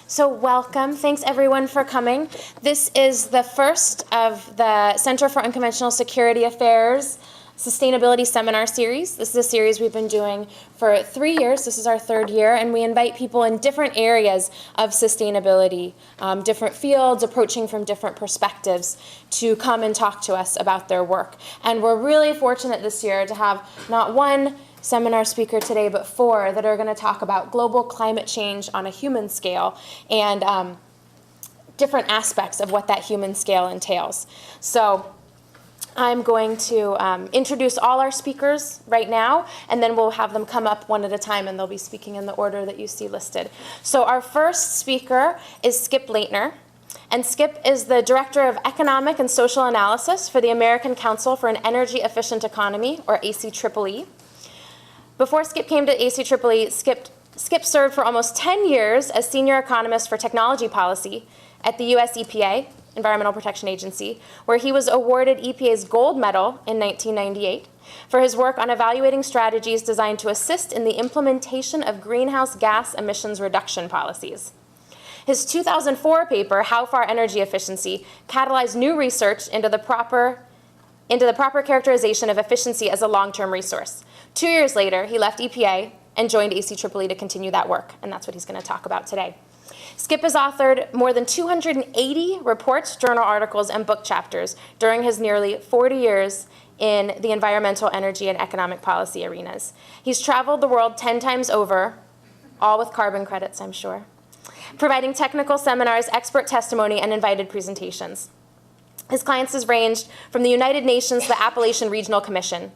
So welcome. Thanks everyone for coming. This is the first of the Center for Unconventional Security Affairs Sustainability Seminar Series. This is a series we've been doing for 3 years. This is our third year, and we invite people in different areas of sustainability, different fields, approaching from different perspectives, to come and talk to us about their work. And we're really fortunate this year to have not one seminar speaker today, but 4 that are going to talk about global climate change on a human scale and different aspects of what that human scale entails. So I'm going to introduce all our speakers right now, and then we'll have them come up one at a time, and they'll be speaking in the order that you see listed. So our first speaker is Skip Laitner. And Skip is the Director of Economic and Social Analysis for the American Council for an Energy Efficient Economy, or ACEEE. Before Skip came to ACEEE, Skip served for almost 10 years as Senior Economist for Technology Policy at the US EPA, Environmental Protection Agency, where he was awarded EPA's Gold Medal in 1998 for his work on evaluating strategies designed to assist in the implementation of greenhouse gas emissions reduction policies. His 2004 paper, How Far Energy Efficiency, catalyzed new research into the proper characterization of efficiency as a long-term resource. 2 years later, he left EPA and joined ACEEE to continue that work, and that's what he's going to talk about today. Skip has authored more than 280 reports, journal articles, and book chapters during his nearly 40 years in the environmental, energy, and economic policy arenas. He's traveled the world 10 times over, all with carbon credits, I'm sure, providing technical seminars, expert testimony, and invited presentations. His clients has ranged from the United Nations to the Appalachian Regional Commission,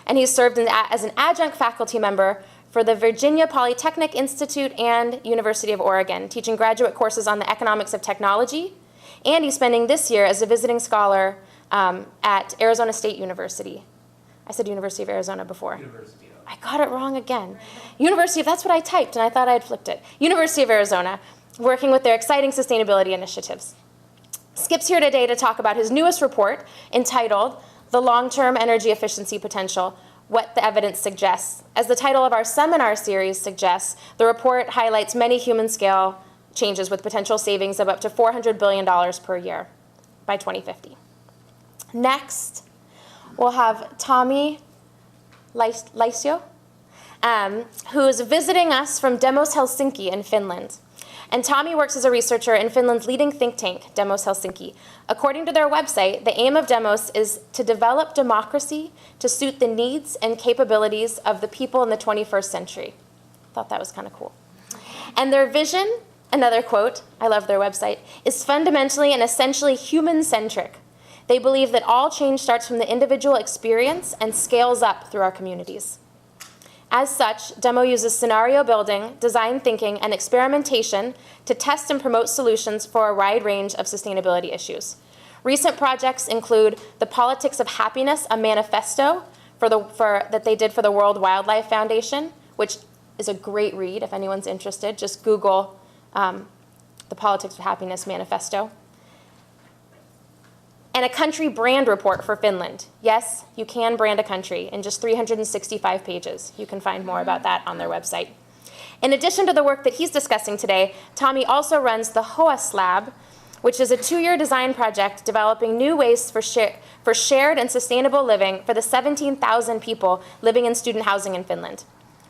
and he's served as an adjunct faculty member for the Virginia Polytechnic Institute and University of Oregon, teaching graduate courses on the economics of technology, and he's spending this year as a visiting scholar at Arizona State University. I said University of Arizona before. University of. I got it wrong again. University, that's what I typed, and I thought I had flipped it. University of Arizona, working with their exciting sustainability initiatives. Skip's here today to talk about his newest report entitled The Long-Term Energy Efficiency Potential, What the Evidence Suggests. As the title of our seminar series suggests, the report highlights many human-scale changes with potential savings of up to $400 billion per year by 2050. Next, we'll have Tommi Laisio, who's visiting us from Demos Helsinki in Finland. And Tommi works as a researcher in Finland's leading think tank, Demos Helsinki. According to their website, the aim of Demos is to develop democracy to suit the needs and capabilities of the people in the 21st century. Thought that was kind of cool. And their vision, another quote, I love their website, is fundamentally and essentially human-centric. They believe that all change starts from the individual experience and scales up through our communities. As such, Demo uses scenario building, design thinking, and experimentation to test and promote solutions for a wide range of sustainability issues. Recent projects include The Politics of Happiness, a manifesto that they did for the World Wildlife Foundation, which is a great read if anyone's interested. Just Google The Politics of Happiness manifesto. And a country brand report for Finland. Yes, you can brand a country in just 365 pages. You can find more about that on their website. In addition to the work that he's discussing today, Tommi also runs the HOAS Lab, which is a 2-year design project developing new ways for shared and sustainable living for the 17,000 people living in student housing in Finland.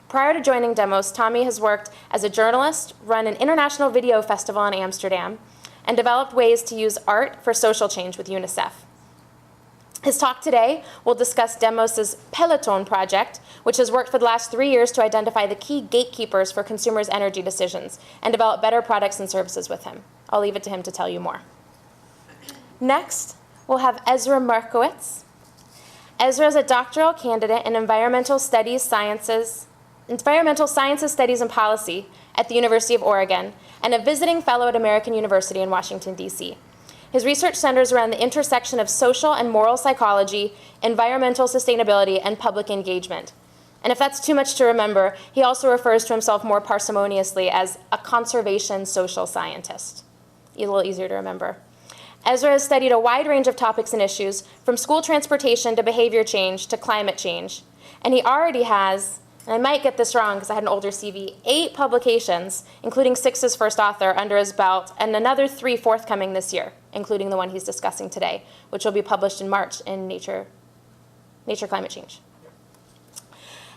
Prior to joining Demos, Tommi has worked as a journalist, run an international video festival in Amsterdam, and developed ways to use art for social change with UNICEF. His talk today will discuss Demos' Peloton project, which has worked for the last 3 years to identify the key gatekeepers for consumers' energy decisions and develop better products and services with him. I'll leave it to him to tell you more. Next, we'll have Ezra Markowitz. Ezra is a doctoral candidate in environmental sciences, studies, and policy at the University of Oregon, and a visiting fellow at American University in Washington, D.C. His research centers around the intersection of social and moral psychology, environmental sustainability, and public engagement. And if that's too much to remember, he also refers to himself more parsimoniously as a conservation social scientist. A little easier to remember. Ezra has studied a wide range of topics and issues, from school transportation to behavior change to climate change. And he already has and I might get this wrong because I had an older CV, 8 publications, including 6 as first author under his belt, and another 3 forthcoming this year, including the one he's discussing today, which will be published in March in Nature Climate Change.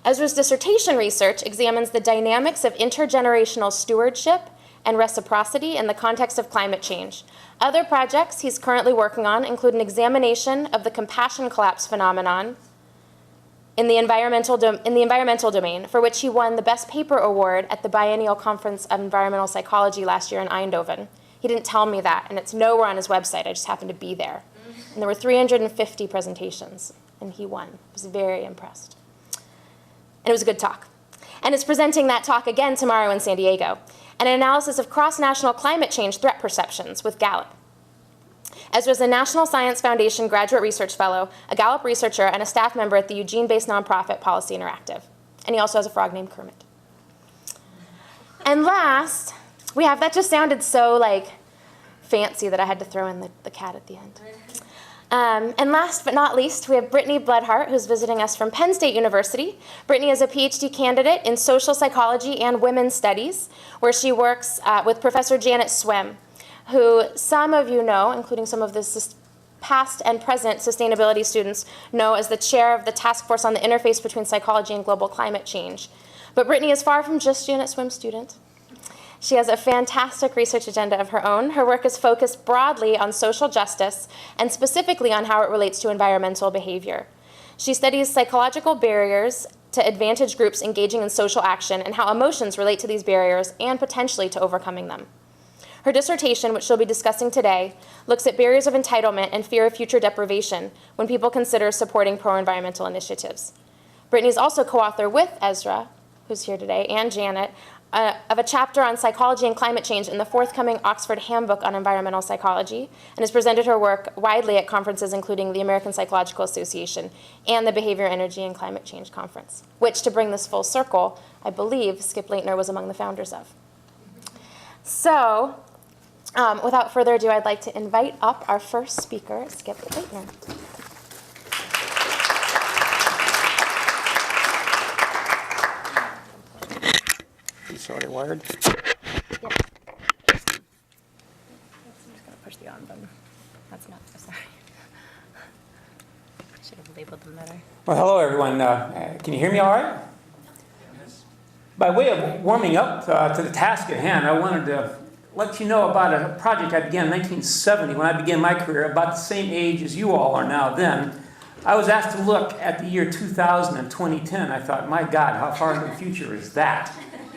Ezra's dissertation research examines the dynamics of intergenerational stewardship and reciprocity in the context of climate change. Other projects he's currently working on include an examination of the compassion collapse phenomenon in the environmental domain, for which he won the Best Paper Award at the Biennial Conference of Environmental Psychology last year in Eindhoven. He didn't tell me that, and it's nowhere on his website. I just happened to be there. And there were 350 presentations, and he won. I was very impressed. And it was a good talk. And is presenting that talk again tomorrow in San Diego, an analysis of cross-national climate change threat perceptions with Gallup. Ezra's a National Science Foundation Graduate Research Fellow, a Gallup researcher, and a staff member at the Eugene-based nonprofit Policy Interactive. And he also has a frog named Kermit. And last, we have, that just sounded so fancy that I had to throw in the cat at the end. And last but not least, we have Brittany Bloodhart, who's visiting us from Penn State University. Brittany is a PhD candidate in social psychology and women's studies, where she works with Professor Janet Swim, who some of you know, including some of the past and present sustainability students, know as the chair of the task force on the interface between psychology and global climate change. But Brittany is far from just Janet Swim's student. She has a fantastic research agenda of her own. Her work is focused broadly on social justice and specifically on how it relates to environmental behavior. She studies psychological barriers to advantage groups engaging in social action and how emotions relate to these barriers and potentially to overcoming them. Her dissertation, which she'll be discussing today, looks at barriers of entitlement and fear of future deprivation when people consider supporting pro-environmental initiatives. Brittany is also co-author with Ezra, who's here today, and Janet, of a chapter on psychology and climate change in the forthcoming Oxford Handbook on Environmental Psychology, and has presented her work widely at conferences including the American Psychological Association and the Behavior, Energy, and Climate Change Conference, which, to bring this full circle, I believe Skip Leitner was among the founders of. So, without further ado, I'd like to invite up our first speaker, Skip Leitner. It's already wired. Yeah. I'm just going to push the on button. That's not so sorry. Should have labeled them better. Well, hello, everyone. Can you hear me all right? Yes. By way of warming up to the task at hand, I wanted to let you know about a project I began in 1970 when I began my career, about the same age as you all are now then. I was asked to look at the year 2000 and 2010. I thought, my God, how far into the future is that?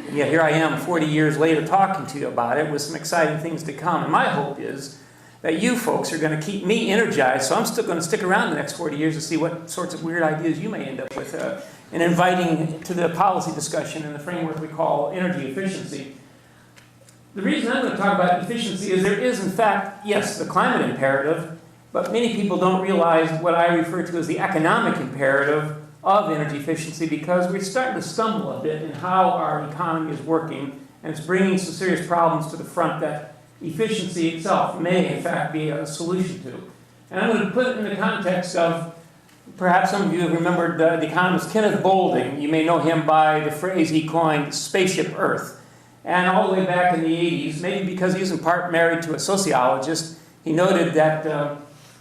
And yet here I am 40 years later talking to you about it with some exciting things to come. And my hope is that you folks are going to keep me energized, so I'm still going to stick around the next 40 years to see what sorts of weird ideas you may end up with in inviting to the policy discussion in the framework we call energy efficiency. The reason I'm going to talk about efficiency is there is, in fact, yes, the climate imperative, but many people don't realize what I refer to as the economic imperative of energy efficiency, because we're starting to stumble a bit in how our economy is working, and it's bringing some serious problems to the front that efficiency itself may, in fact, be a solution to. And I'm going to put it in the context of, perhaps some of you have remembered the economist Kenneth Boulding. You may know him by the phrase he coined, Spaceship Earth. And all the way back in the 80s, maybe because he was in part married to a sociologist, he noted that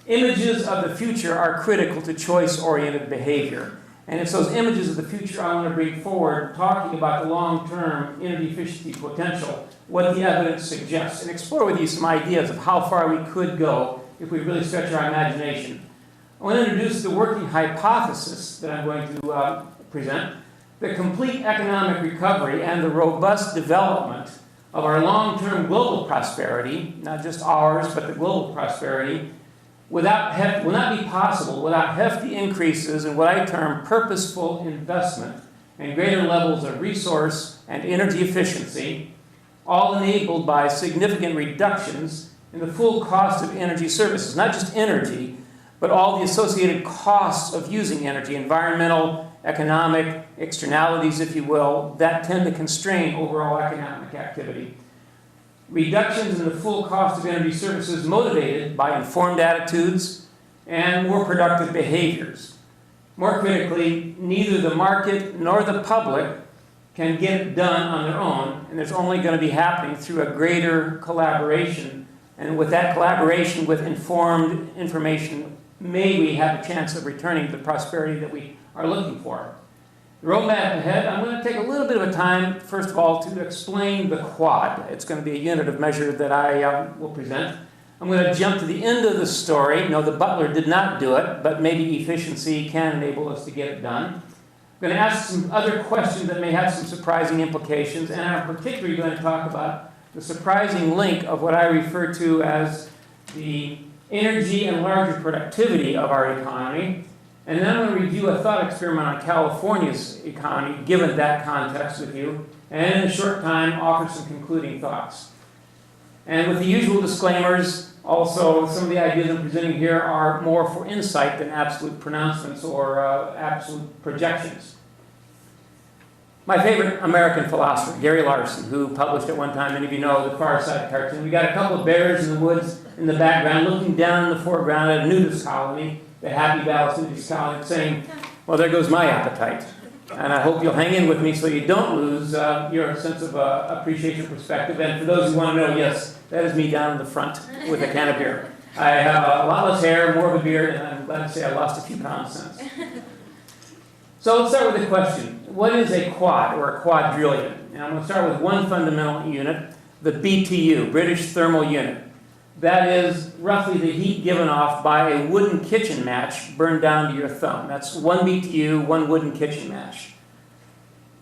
images of the future are critical to choice-oriented behavior. And it's those images of the future I want to bring forward, talking about the long-term energy efficiency potential, what the evidence suggests, and explore with you some ideas of how far we could go if we really stretch our imagination. I want to introduce the working hypothesis that I'm going to present. The complete economic recovery and the robust development of our long-term global prosperity, not just ours, but the global prosperity, will not be possible without hefty increases in what I term purposeful investment and greater levels of resource and energy efficiency, all enabled by significant reductions in the full cost of energy services, not just energy, but all the associated costs of using energy, environmental, economic externalities, if you will, that tend to constrain overall economic activity. Reductions in the full cost of energy services motivated by informed attitudes and more productive behaviors. More critically, neither the market nor the public can get it done on their own, and it's only going to be happening through a greater collaboration. And with that collaboration, with informed information, may we have a chance of returning to the prosperity that we are looking for. The roadmap ahead, I'm going to take a little bit of a time, first of all, to explain the Quad. It's going to be a unit of measure that I will present. I'm going to jump to the end of the story. No, the butler did not do it, but maybe efficiency can enable us to get it done. I'm going to ask some other questions that may have some surprising implications, and I'm particularly going to talk about the surprising link of what I refer to as the energy and larger productivity of our economy. And then I'm going to review a thought experiment on California's economy, given that context with you, and in a short time offer some concluding thoughts. And with the usual disclaimers, also some of the ideas I'm presenting here are more for insight than absolute pronouncements or absolute projections. My favorite American philosopher, Gary Larson, who published at one time, many of you know, the Far Side cartoon. We got a couple of bears in the woods in the background, looking down in the foreground at a nudist colony, the Happy Valley nudist colony, saying, well, there goes my appetite. And I hope you'll hang in with me so you don't lose your sense of appreciation perspective. And for those who want to know, yes, that is me down in the front with a can of beer. I have a lot less hair, more of a beard, and I'm glad to say I lost a few pounds since. So let's start with the question. What is a quad or a quadrillion? And I'm going to start with one fundamental unit, the BTU, British Thermal Unit. That is roughly the heat given off by a wooden kitchen match burned down to your thumb. That's 1 BTU, one wooden kitchen match.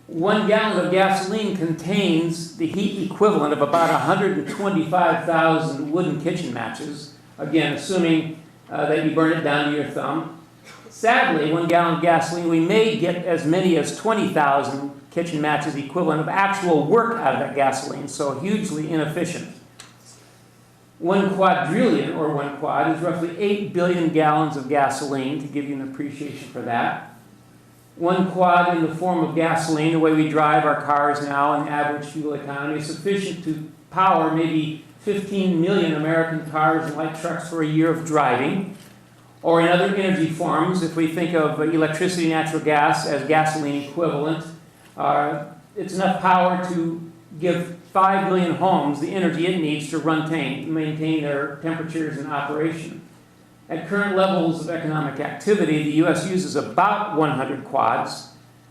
1 gallon of gasoline contains the heat equivalent of about 125,000 wooden kitchen matches, again, assuming that you burn it down to your thumb. Sadly, 1 gallon of gasoline, we may get as many as 20,000 kitchen matches equivalent of actual work out of that gasoline, so hugely inefficient. 1 quadrillion, or 1 quad, is roughly 8 billion gallons of gasoline, to give you an appreciation for that. 1 quad in the form of gasoline, the way we drive our cars now in average fuel economy, is sufficient to power maybe 15 million American cars and light trucks for a year of driving. Or in other energy forms, if we think of electricity, natural gas as gasoline equivalent, it's enough power to give 5 million homes the energy it needs to maintain their temperatures and operation. At current levels of economic activity, the U.S. uses about 100 quads,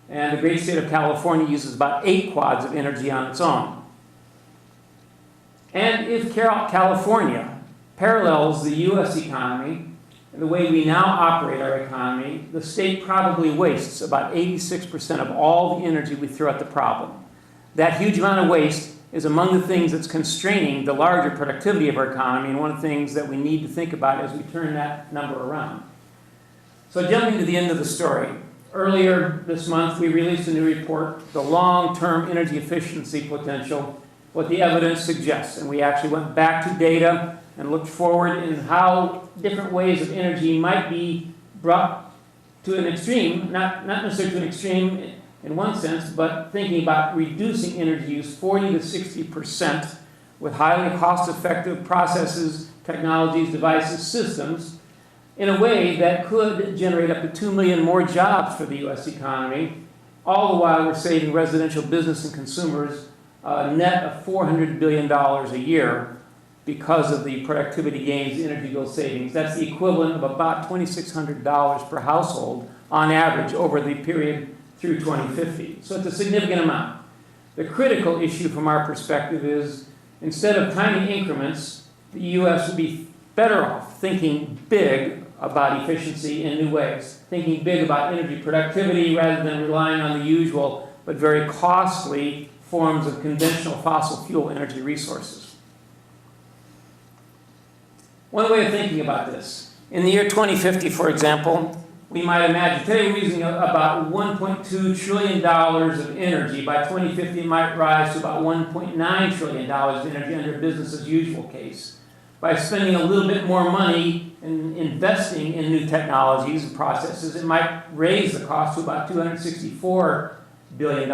and the great state of California uses about 8 quads of energy on its own. And if California parallels the U.S. economy, and the way we now operate our economy, the state probably wastes about 86% of all the energy we throw at the problem. That huge amount of waste is among the things that's constraining the larger productivity of our economy, and one of the things that we need to think about as we turn that number around. So jumping to the end of the story, earlier this month we released a new report, The Long-Term Energy Efficiency Potential, what the evidence suggests. And we actually went back to data and looked forward in how different ways of energy might be brought to an extreme, not necessarily to an extreme in one sense, but thinking about reducing energy use 40 to 60% with highly cost-effective processes, technologies, devices, systems, in a way that could generate up to 2 million more jobs for the U.S. economy, all the while we're saving residential business and consumers a net of $400 billion a year because of the productivity gains, energy bill savings. That's the equivalent of about $2,600 per household on average over the period through 2050. So it's a significant amount. The critical issue from our perspective is, instead of tiny increments, the U.S. would be better off thinking big about efficiency in new ways, thinking big about energy productivity rather than relying on the usual but very costly forms of conventional fossil fuel energy resources. One way of thinking about this, in the year 2050, for example, we might imagine, today we're using about $1.2 trillion of energy. By 2050, it might rise to about $1.9 trillion of energy under a business as usual case. By spending a little bit more money in investing in new technologies and processes, it might raise the cost to about $264 billion.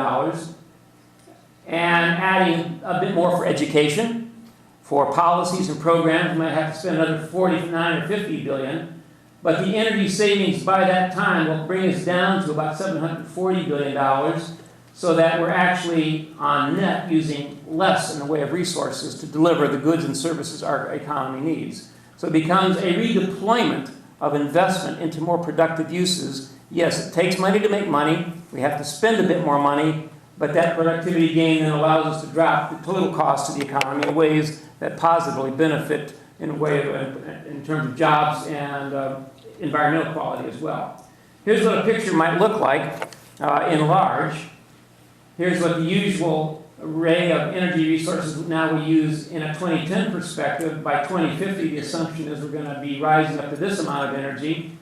And adding a bit more for education, for policies and programs, we might have to spend another 49 or 50 billion. But the energy savings by that time will bring us down to about $740 billion, so that we're actually on net using less in the way of resources to deliver the goods and services our economy needs. So it becomes a redeployment of investment into more productive uses. Yes, it takes money to make money. We have to spend a bit more money, but that productivity gain then allows us to drop the total cost to the economy in ways that positively benefit in a way in terms of jobs and environmental quality as well. Here's what a picture might look like in large. Here's what the usual array of energy resources now we use in a 2010 perspective. By 2050, the assumption is we're going to be rising up to this amount of energy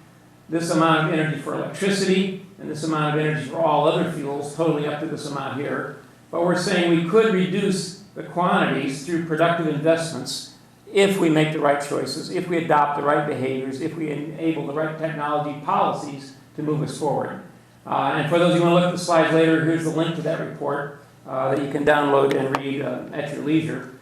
for electricity, and this amount of energy for all other fuels, totally up to this amount here. But we're saying we could reduce the quantities through productive investments if we make the right choices, if we adopt the right behaviors, if we enable the right technology policies to move us forward. And for those who want to look at the slides later, here's the link to that report that you can download and read at your leisure.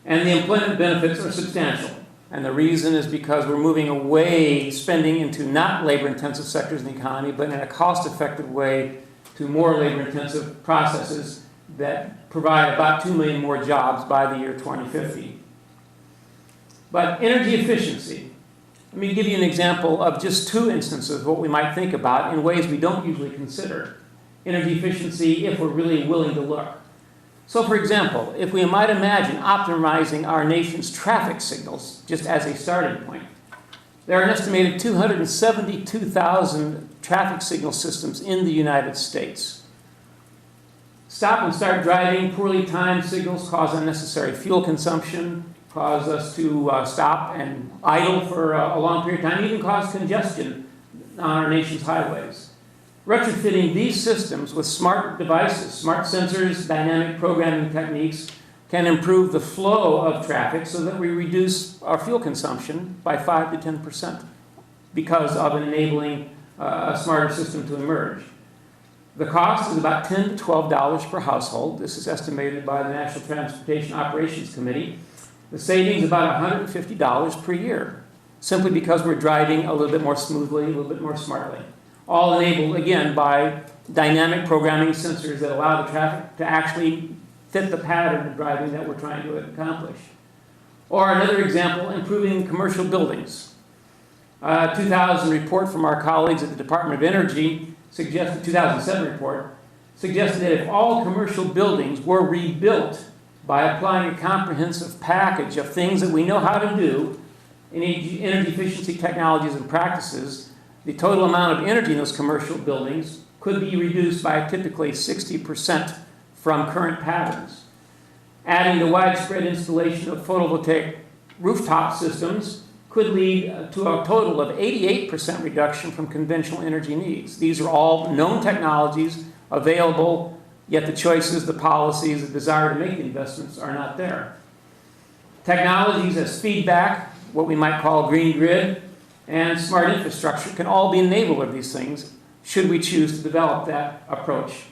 And the employment benefits are substantial. And the reason is because we're moving away spending into not labor-intensive sectors in the economy, but in a cost-effective way to more labor-intensive processes that provide about 2 million more jobs by the year 2050. But energy efficiency. Let me give you an example of just 2 instances of what we might think about in ways we don't usually consider. Energy efficiency if we're really willing to look. So for example, if we might imagine optimizing our nation's traffic signals just as a starting point. There are an estimated 272,000 traffic signal systems in the United States. Stop and start driving, poorly timed signals cause unnecessary fuel consumption, cause us to stop and idle for a long period of time, even cause congestion on our nation's highways. Retrofitting these systems with smart devices, smart sensors, dynamic programming techniques can improve the flow of traffic so that we reduce our fuel consumption by 5 to 10% because of enabling a smarter system to emerge. The cost is about $10 to $12 per household. This is estimated by the National Transportation Operations Committee. The savings is about $150 per year, simply because we're driving a little bit more smoothly, a little bit more smartly. All enabled, again, by dynamic programming sensors that allow the traffic to actually fit the pattern of driving that we're trying to accomplish. Or another example, improving commercial buildings. A 2000 report from our colleagues at the Department of Energy suggested, 2007 report, suggested that if all commercial buildings were rebuilt by applying a comprehensive package of things that we know how to do in energy efficiency technologies and practices, the total amount of energy in those commercial buildings could be reduced by typically 60% from current patterns. Adding the widespread installation of photovoltaic rooftop systems could lead to a total of 88% reduction from conventional energy needs. These are all known technologies available, yet the choices, the policies, the desire to make the investments are not there. Technologies as feedback, what we might call green grid, and smart infrastructure can all be enabled of these things should we choose to develop that approach.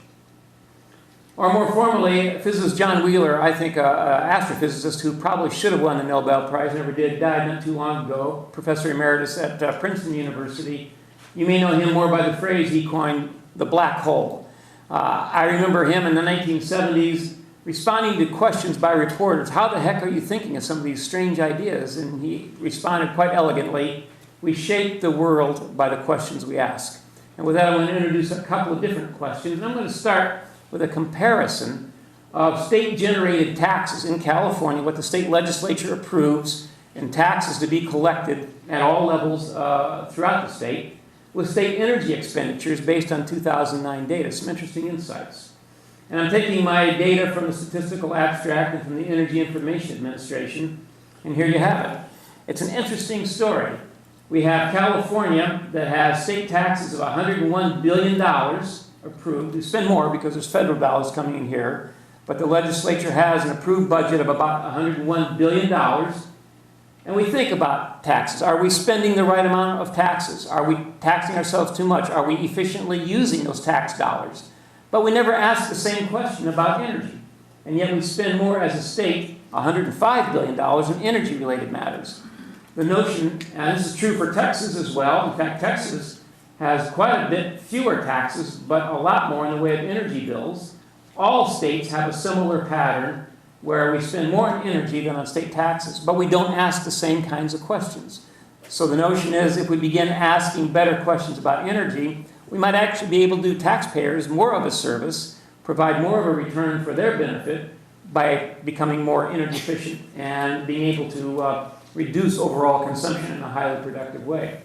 Or more formally, physicist John Wheeler, I think an astrophysicist who probably should have won the Nobel Prize, never did, died not too long ago, professor emeritus at Princeton University. You may know him more by the phrase he coined, the black hole. I remember him in the 1970s responding to questions by reporters, how the heck are you thinking of some of these strange ideas? And he responded quite elegantly, we shape the world by the questions we ask. And with that, I want to introduce a couple of different questions. And I'm going to start with a comparison of state-generated taxes in California, what the state legislature approves, and taxes to be collected at all levels throughout the state, with state energy expenditures based on 2009 data. Some interesting insights. And I'm taking my data from the Statistical Abstract and from the Energy Information Administration, and here you have it. It's an interesting story. We have California that has state taxes of $101 billion approved. We spend more because there's federal dollars coming in here, but the legislature has an approved budget of about $101 billion. And we think about taxes. Are we spending the right amount of taxes? Are we taxing ourselves too much? Are we efficiently using those tax dollars? But we never ask the same question about energy. And yet we spend more as a state, $105 billion in energy-related matters. the notion, and this is true for Texas as well, in fact, Texas has quite a bit fewer taxes, but a lot more in the way of energy bills. All states have a similar pattern where we spend more on energy than on state taxes, but we don't ask the same kinds of questions. So the notion is if we begin asking better questions about energy, we might actually be able to do taxpayers more of a service, provide more of a return for their benefit by becoming more energy efficient and being able to reduce overall consumption in a highly productive way.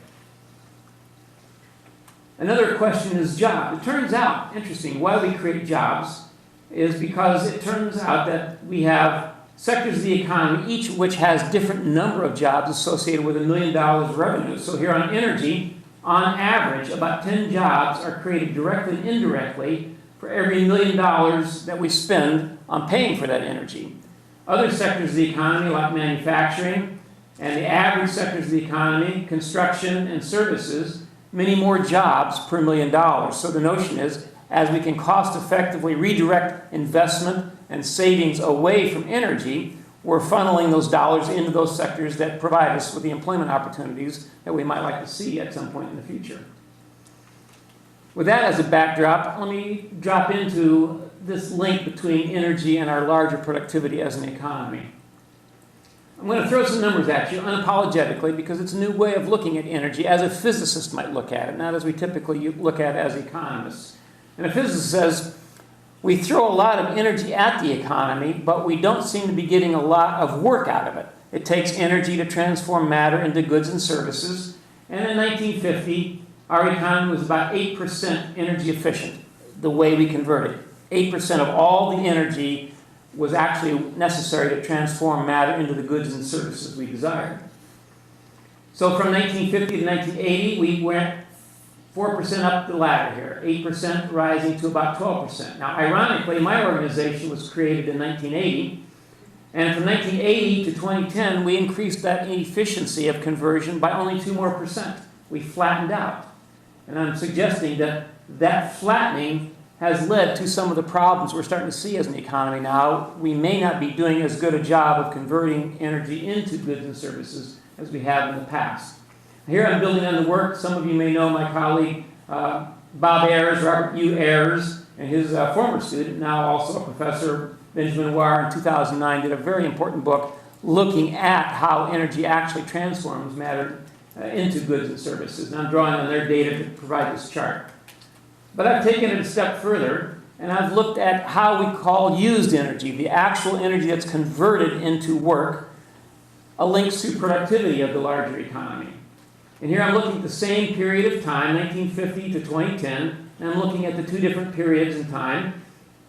Another question is jobs. It turns out, interesting, why we create jobs is because it turns out that we have sectors of the economy, each of which has different number of jobs associated with $1 million of revenue. So here on energy, on average, about 10 jobs are created directly and indirectly for every $1 million that we spend on paying for that energy. Other sectors of the economy, like manufacturing, and the average sectors of the economy, construction and services, many more jobs per $1 million. So the notion is, as we can cost effectively redirect investment and savings away from energy, we're funneling those dollars into those sectors that provide us with the employment opportunities that we might like to see at some point in the future. With that as a backdrop, let me drop into this link between energy and our larger productivity as an economy. I'm going to throw some numbers at you unapologetically because it's a new way of looking at energy as a physicist might look at it, not as we typically look at it as economists. And a physicist says, we throw a lot of energy at the economy, but we don't seem to be getting a lot of work out of it. It takes energy to transform matter into goods and services. And in 1950, our economy was about 8% energy efficient, the way we converted. 8% of all the energy was actually necessary to transform matter into the goods and services we desired. So from 1950 to 1980, we went 4% up the ladder here, 8% rising to about 12%. Now, ironically, my organization was created in 1980, and from 1980 to 2010, we increased that efficiency of conversion by only 2% more. We flattened out. And I'm suggesting that that flattening has led to some of the problems we're starting to see as an economy now. We may not be doing as good a job of converting energy into goods and services as we have in the past. Here I'm building on the work. Some of you may know my colleague Bob Ayers, Robert U. Ayers, and his former student, now also a professor, Benjamin Ware, in 2009, did a very important book looking at how energy actually transforms matter into goods and services. And I'm drawing on their data to provide this chart. But I've taken it a step further, and I've looked at how we call used energy, the actual energy that's converted into work, a link to productivity of the larger economy. And here I'm looking at the same period of time, 1950 to 2010, and I'm looking at the two different periods in time,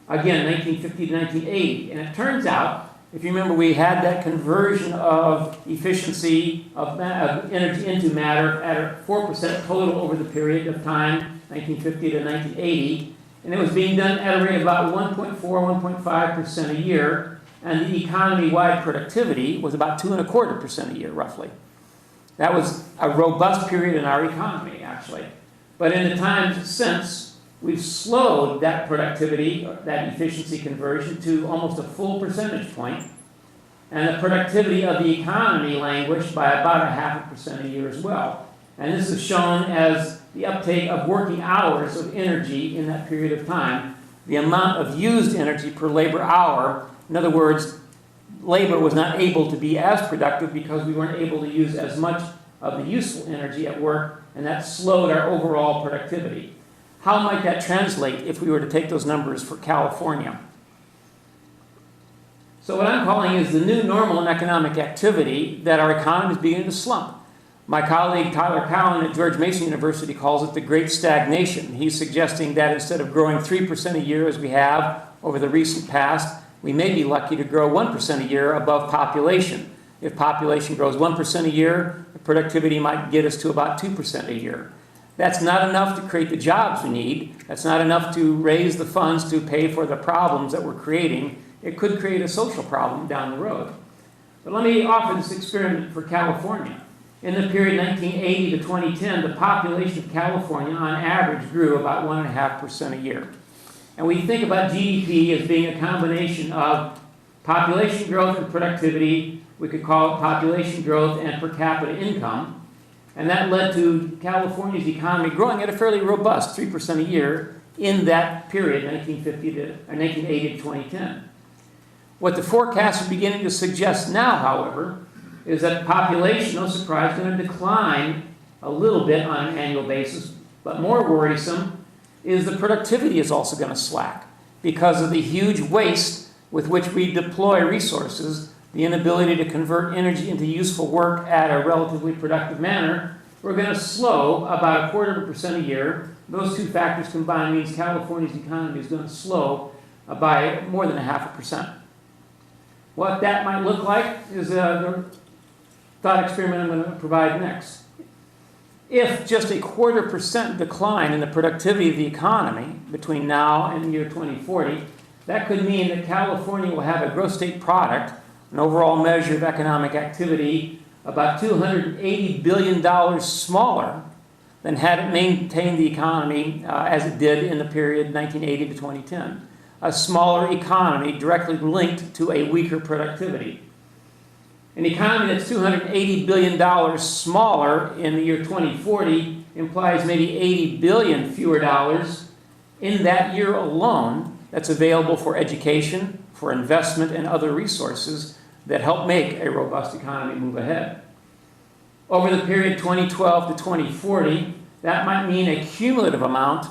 again, 1950 to 1980. And it turns out, if you remember, we had that conversion of efficiency of energy into matter at 4% total over the period of time, 1950 to 1980, and it was being done at a rate of about 1.4, 1.5% a year, and the economy-wide productivity was about 2.25% a year, roughly. That was a robust period in our economy, actually. But in the times since, we've slowed that productivity, that efficiency conversion, to almost a full percentage point, and the productivity of the economy languished by about 0.5% a year as well. And this is shown as the uptake of working hours of energy in that period of time, the amount of used energy per labor hour. In other words, labor was not able to be as productive because we weren't able to use as much of the useful energy at work, and that slowed our overall productivity. How might that translate if we were to take those numbers for California? So what I'm calling is the new normal in economic activity that our economy is beginning to slump. My colleague Tyler Cowen at George Mason University calls it the Great Stagnation. He's suggesting that instead of growing 3% a year as we have over the recent past, we may be lucky to grow 1% a year above population. If population grows 1% a year, the productivity might get us to about 2% a year. That's not enough to create the jobs we need. That's not enough to raise the funds to pay for the problems that we're creating. It could create a social problem down the road. But let me offer this experiment for California. In the period 1980 to 2010, the population of California on average grew about 1.5% a year. And we think about GDP as being a combination of population growth and productivity. We could call it population growth and per capita income. And that led to California's economy growing at a fairly robust 3% a year in that period, 1980 to 2010. What the forecasts are beginning to suggest now, however, is that population, no surprise, is going to decline a little bit on an annual basis, but more worrisome is the productivity is also going to slack because of the huge waste with which we deploy resources, the inability to convert energy into useful work at a relatively productive manner. We're going to slow about 0.25% a year. Those two factors combined means California's economy is going to slow by more than 0.5%. What that might look like is the thought experiment I'm going to provide next. If just a 0.25% decline in the productivity of the economy between now and the year 2040, that could mean that California will have a gross state product, an overall measure of economic activity, about $280 billion smaller than had it maintained the economy as it did in the period 1980 to 2010. A smaller economy directly linked to a weaker productivity. An economy that's $280 billion smaller in the year 2040 implies maybe $80 billion fewer dollars in that year alone that's available for education, for investment, and other resources that help make a robust economy move ahead. Over the period 2012 to 2040, that might mean a cumulative amount,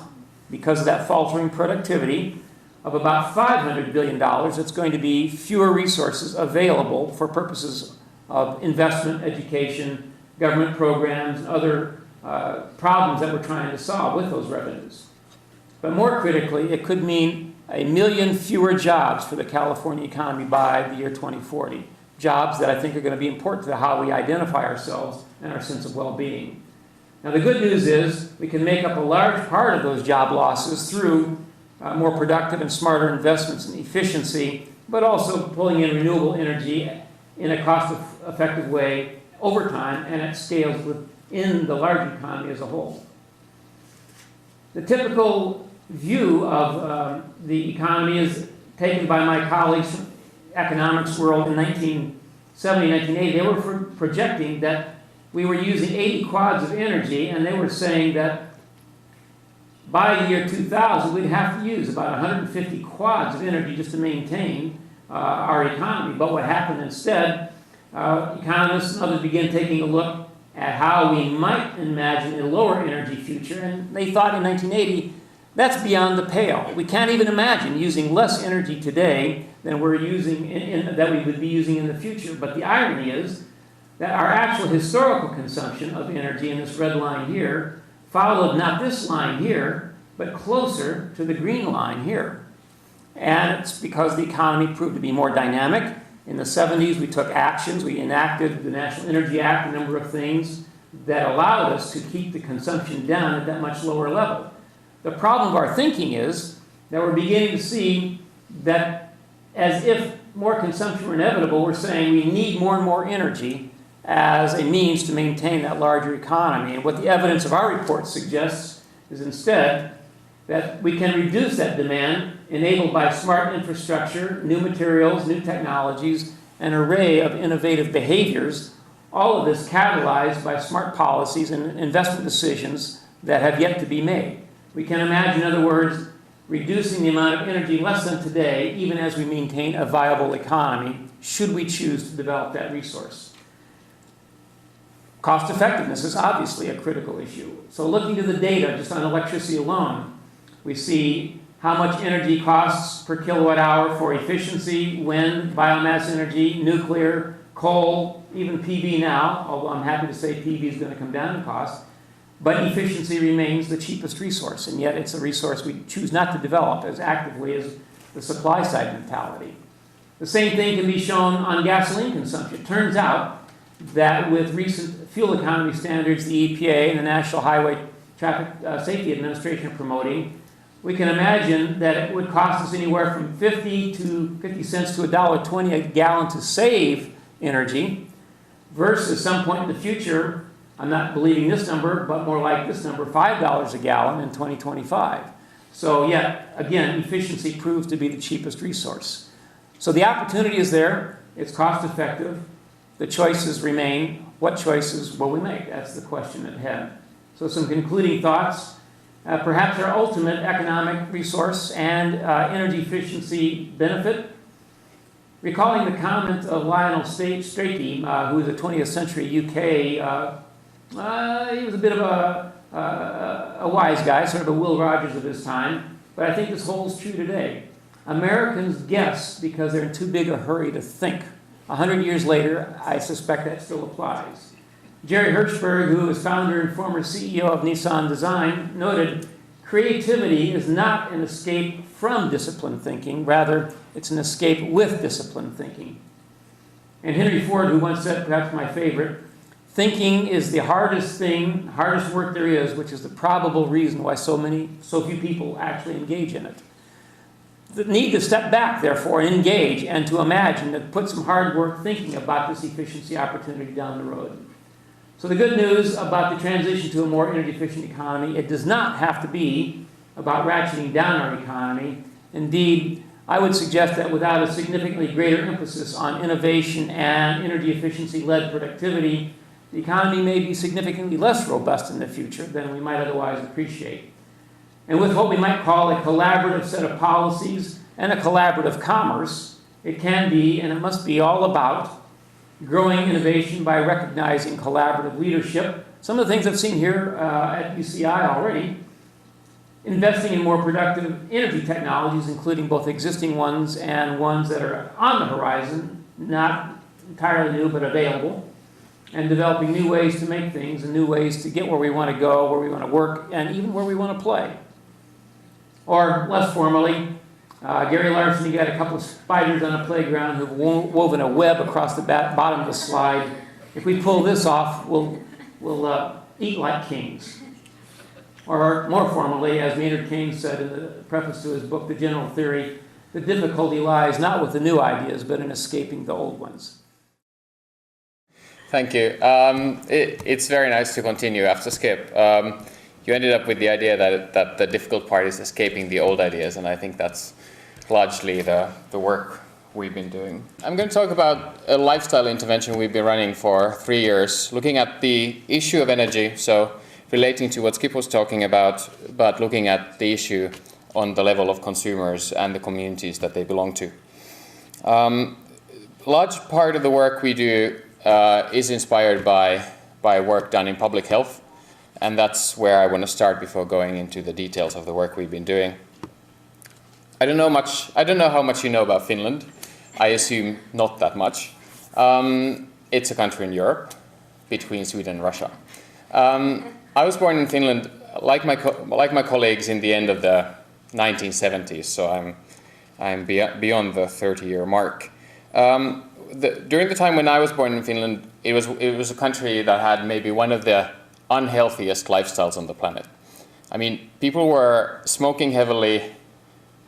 because of that faltering productivity, of about $500 billion. It's going to be fewer resources available for purposes of investment, education, government programs, and other problems that we're trying to solve with those revenues. But more critically, it could mean 1 million fewer jobs for the California economy by the year 2040. Jobs that I think are going to be important to how we identify ourselves and our sense of well-being. Now, the good news is we can make up a large part of those job losses through more productive and smarter investments in efficiency, but also pulling in renewable energy in a cost-effective way over time and at scales within the large economy as a whole. The typical view of the economy is taken by my colleagues from economics world in 1970, 1980. They were projecting that we were using 80 quads of energy, and they were saying that by the year 2000, we'd have to use about 150 quads of energy just to maintain our economy. But what happened instead, economists and others began taking a look at how we might imagine a lower energy future, and they thought in 1980, that's beyond the pale. We can't even imagine using less energy today than we're using that we would be using in the future. But the irony is that our actual historical consumption of energy in this red line here followed not this line here, but closer to the green line here. And it's because the economy proved to be more dynamic. In the 70s, we took actions. We enacted the National Energy Act, a number of things that allowed us to keep the consumption down at that much lower level. The problem of our thinking is that we're beginning to see that as if more consumption were inevitable, we're saying we need more and more energy as a means to maintain that larger economy. And what the evidence of our report suggests is instead that we can reduce that demand enabled by smart infrastructure, new materials, new technologies, an array of innovative behaviors, all of this catalyzed by smart policies and investment decisions that have yet to be made. We can imagine, in other words, reducing the amount of energy less than today, even as we maintain a viable economy, should we choose to develop that resource. Cost effectiveness is obviously a critical issue. So looking to the data just on electricity alone, we see how much energy costs per kilowatt hour for efficiency, wind, biomass energy, nuclear, coal, even PV now, although I'm happy to say PV is going to come down in cost. But efficiency remains the cheapest resource, and yet it's a resource we choose not to develop as actively as the supply side mentality. The same thing can be shown on gasoline consumption. It turns out that with recent fuel economy standards the EPA and the National Highway Traffic Safety Administration are promoting, we can imagine that it would cost us anywhere from 50 cents to $1.20 a gallon to save energy, versus some point in the future, I'm not believing this number, but more like this number, $5 a gallon in 2025. So yet, again, efficiency proves to be the cheapest resource. So the opportunity is there. It's cost effective. The choices remain. What choices will we make? That's the question at hand. So some concluding thoughts. Perhaps our ultimate economic resource and energy efficiency benefit. Recalling the comment of Lionel Strachey, who was a 20th century UK, he was a bit of a wise guy, sort of a Will Rogers of his time, but I think this holds true today. Americans guess because they're in too big a hurry to think. 100 years later, I suspect that still applies. Jerry Hirschberg, who is founder and former CEO of Nissan Design, noted, creativity is not an escape from disciplined thinking, rather it's an escape with disciplined thinking. And Henry Ford, who once said, perhaps my favorite, thinking is the hardest work there is, which is the probable reason why so few people actually engage in it. The need to step back, therefore, and engage and to imagine, to put some hard work thinking about this efficiency opportunity down the road. So the good news about the transition to a more energy efficient economy, it does not have to be about ratcheting down our economy. Indeed, I would suggest that without a significantly greater emphasis on innovation and energy efficiency-led productivity, the economy may be significantly less robust in the future than we might otherwise appreciate. And with what we might call a collaborative set of policies and a collaborative commerce, it can be and it must be all about growing innovation by recognizing collaborative leadership. Some of the things I've seen here at UCI already, investing in more productive energy technologies, including both existing ones and ones that are on the horizon, not entirely new but available, and developing new ways to make things and new ways to get where we want to go, where we want to work, and even where we want to play. Or less formally, Gary Larson, you got a couple of spiders on a playground who've woven a web across the bottom of the slide. If we pull this off, we'll eat like kings. Or more formally, as Maynard Keynes said in the preface to his book, The General Theory, the difficulty lies not with the new ideas, but in escaping the old ones. Thank you. It's very nice to continue after Skip. You ended up with the idea that the difficult part is escaping the old ideas, and I think that's largely the work we've been doing. I'm going to talk about a lifestyle intervention we've been running for 3 years, looking at the issue of energy, so relating to what Skip was talking about, but looking at the issue on the level of consumers and the communities that they belong to. Large part of the work we do is inspired by work done in public health, and that's where I want to start before going into the details of the work we've been doing. I don't know how much you know about Finland. I assume not that much. It's a country in Europe, between Sweden and Russia. I was born in Finland, like my colleagues, in the end of the 1970s, so I'm beyond the 30-year mark. During the time when I was born in Finland, it was a country that had maybe one of the unhealthiest lifestyles on the planet. I mean, people were smoking heavily,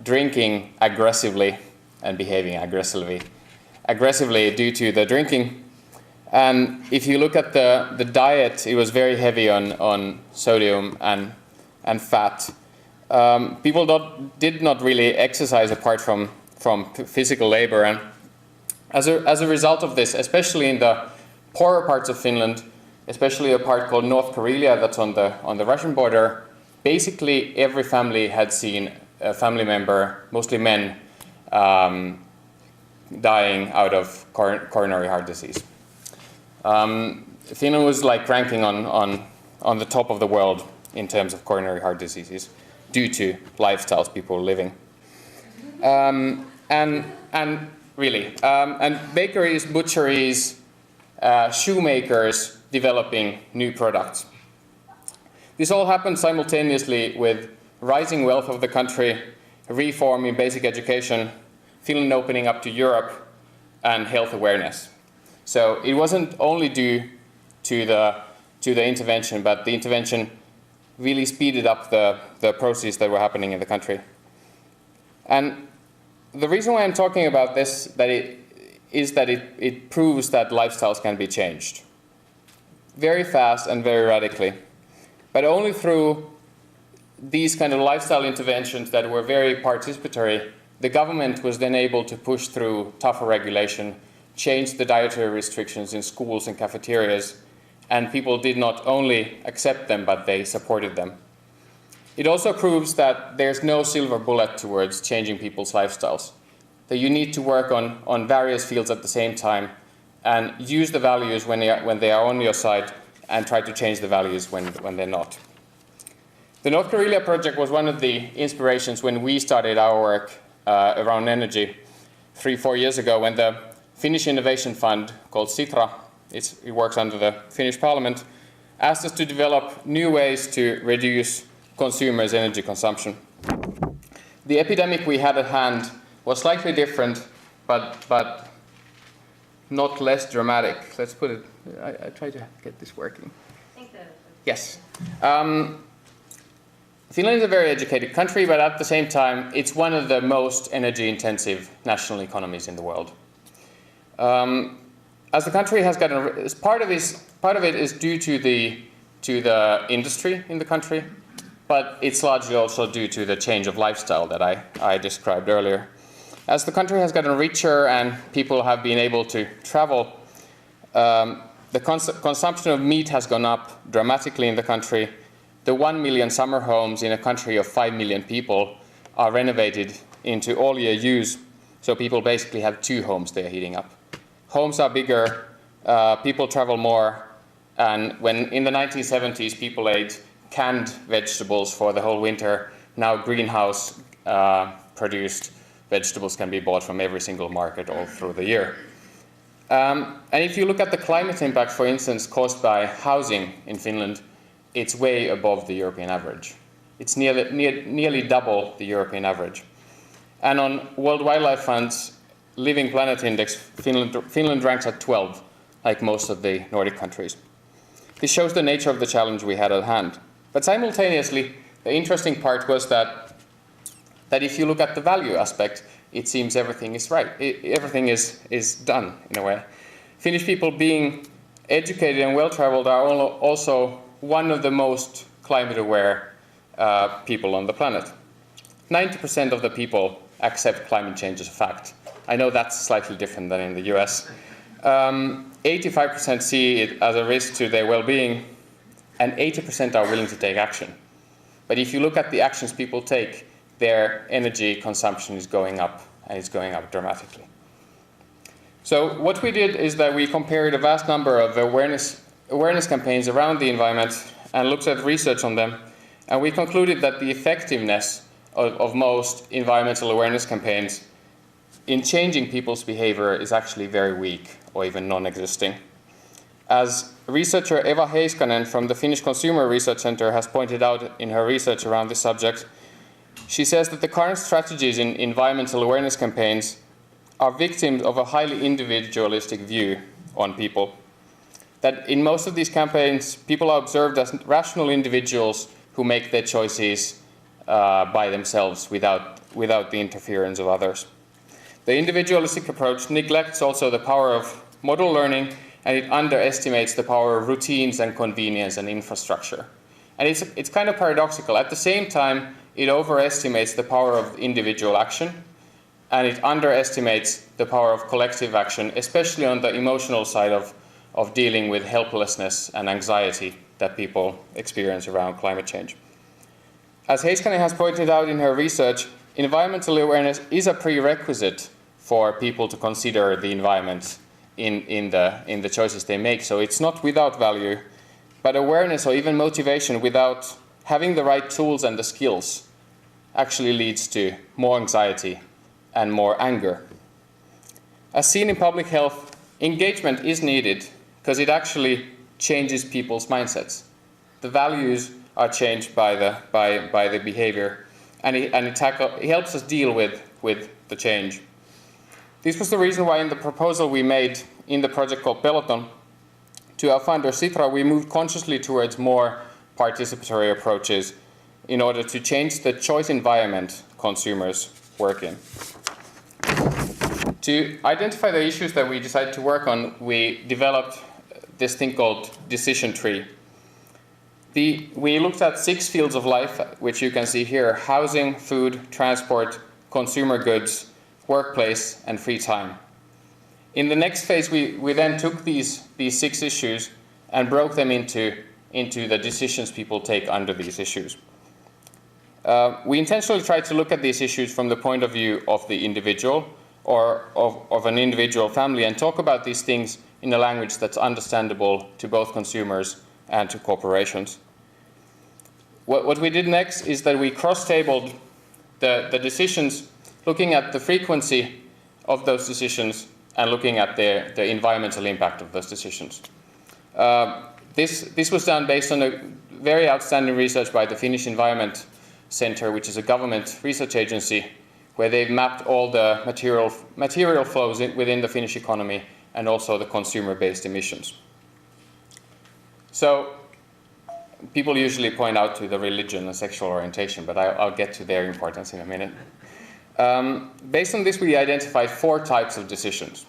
drinking aggressively, and behaving aggressively due to the drinking. And if you look at the diet, it was very heavy on sodium and fat. People did not really exercise apart from physical labor, and as a result of this, especially in the poorer parts of Finland, especially a part called North Karelia that's on the Russian border, basically every family had seen a family member, mostly men, dying out of coronary heart disease. Finland was like ranking on the top of the world in terms of coronary heart diseases due to lifestyles people were living. And bakeries, butcheries, shoemakers developing new products. This all happened simultaneously with rising wealth of the country, reform in basic education, Finland opening up to Europe, and health awareness. So it wasn't only due to the intervention, but the intervention really speeded up the processes that were happening in the country. And the reason why I'm talking about this is that it proves that lifestyles can be changed very fast and very radically, but only through these kind of lifestyle interventions that were very participatory The government was then able to push through tougher regulation, change the dietary restrictions in schools and cafeterias, and people did not only accept them, but they supported them. It also proves that there's no silver bullet towards changing people's lifestyles, that you need to work on various fields at the same time and use the values when they are on your side and try to change the values when they're not. The North Karelia project was one of the inspirations when we started our work around energy 3-4 years ago, when the Finnish Innovation Fund, called Sitra, it works under the Finnish Parliament, asked us to develop new ways to reduce consumers' energy consumption. The epidemic we had at hand was slightly different, but not less dramatic. Let's put it, I try to get this working. Yes. Finland is a very educated country, but at the same time, it's one of the most energy-intensive national economies in the world. As the country has gotten, part of it is due to the industry in the country, but it's largely also due to the change of lifestyle that I described earlier. As the country has gotten richer and people have been able to travel, the consumption of meat has gone up dramatically in the country. The 1 million summer homes in a country of 5 million people are renovated into all-year use, so people basically have 2 homes they are heating up. Homes are bigger, people travel more, and when in the 1970s people ate canned vegetables for the whole winter, now greenhouse produced vegetables can be bought from every single market all through the year. And if you look at the climate impact, for instance, caused by housing in Finland, it's way above the European average. It's nearly double the European average. And on World Wildlife Fund's Living Planet Index, Finland ranks at 12, like most of the Nordic countries. This shows the nature of the challenge we had at hand. But simultaneously, the interesting part was that if you look at the value aspect, it seems everything is right. Everything is done, in a way. Finnish people, being educated and well-traveled, are also one of the most climate-aware people on the planet. 90% of the people accept climate change as a fact. I know that's slightly different than in the US. 85% see it as a risk to their well-being, and 80% are willing to take action. But if you look at the actions people take, their energy consumption is going up, and it's going up dramatically. So what we did is that we compared a vast number of awareness campaigns around the environment and looked at research on them, and we concluded that the effectiveness of most environmental awareness campaigns in changing people's behavior is actually very weak or even non-existing. As researcher Eva Heiskanen from the Finnish Consumer Research Center has pointed out in her research around this subject, she says that the current strategies in environmental awareness campaigns are victims of a highly individualistic view on people. That in most of these campaigns, people are observed as rational individuals who make their choices by themselves without the interference of others. The individualistic approach neglects also the power of model learning, and it underestimates the power of routines and convenience and infrastructure. And it's kind of paradoxical. At the same time, it overestimates the power of individual action, and it underestimates the power of collective action, especially on the emotional side of dealing with helplessness and anxiety that people experience around climate change. As Heiskanen has pointed out in her research, environmental awareness is a prerequisite for people to consider the environment in the choices they make. So it's not without value, but awareness or even motivation without having the right tools and the skills actually leads to more anxiety and more anger. As seen in public health, engagement is needed because it actually changes people's mindsets. The values are changed by the behavior, and it helps us deal with the change. This was the reason why in the proposal we made in the project called Peloton, to our funder Sitra, we moved consciously towards more participatory approaches in order to change the choice environment consumers work in. To identify the issues that we decided to work on, we developed this thing called decision tree. We looked at 6 fields of life, which you can see here: housing, food, transport, consumer goods, workplace, and free time. In the next phase, we then took these 6 issues and broke them into the decisions people take under these issues. We intentionally tried to look at these issues from the point of view of the individual or of an individual family and talk about these things in a language that's understandable to both consumers and to corporations. What we did next is that we cross-tabled the decisions, looking at the frequency of those decisions and looking at the environmental impact of those decisions. This was done based on a very outstanding research by the Finnish Environment Center, which is a government research agency, where they've mapped all the material flows within the Finnish economy and also the consumer-based emissions. So people usually point out to the religion and sexual orientation, but I'll get to their importance in a minute. Based on this, we identified 4 types of decisions,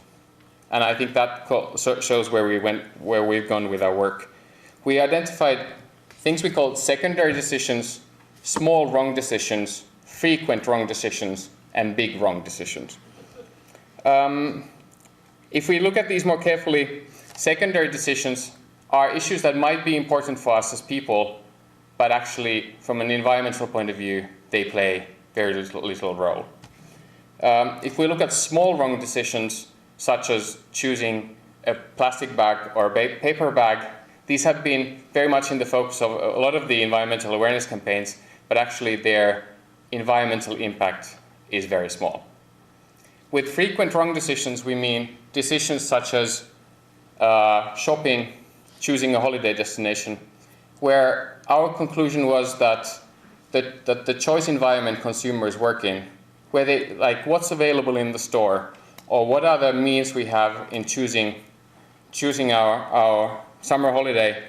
and I think that shows where we've gone with our work. We identified things we called secondary decisions, small wrong decisions, frequent wrong decisions, and big wrong decisions. If we look at these more carefully, secondary decisions are issues that might be important for us as people, but actually, from an environmental point of view, they play very little role. If we look at small wrong decisions, such as choosing a plastic bag or a paper bag, these have been very much in the focus of a lot of the environmental awareness campaigns, but actually their environmental impact is very small. With frequent wrong decisions, we mean decisions such as shopping, choosing a holiday destination, where our conclusion was that the choice environment consumers work in, where they like what's available in the store, or what are the means we have in choosing our summer holiday,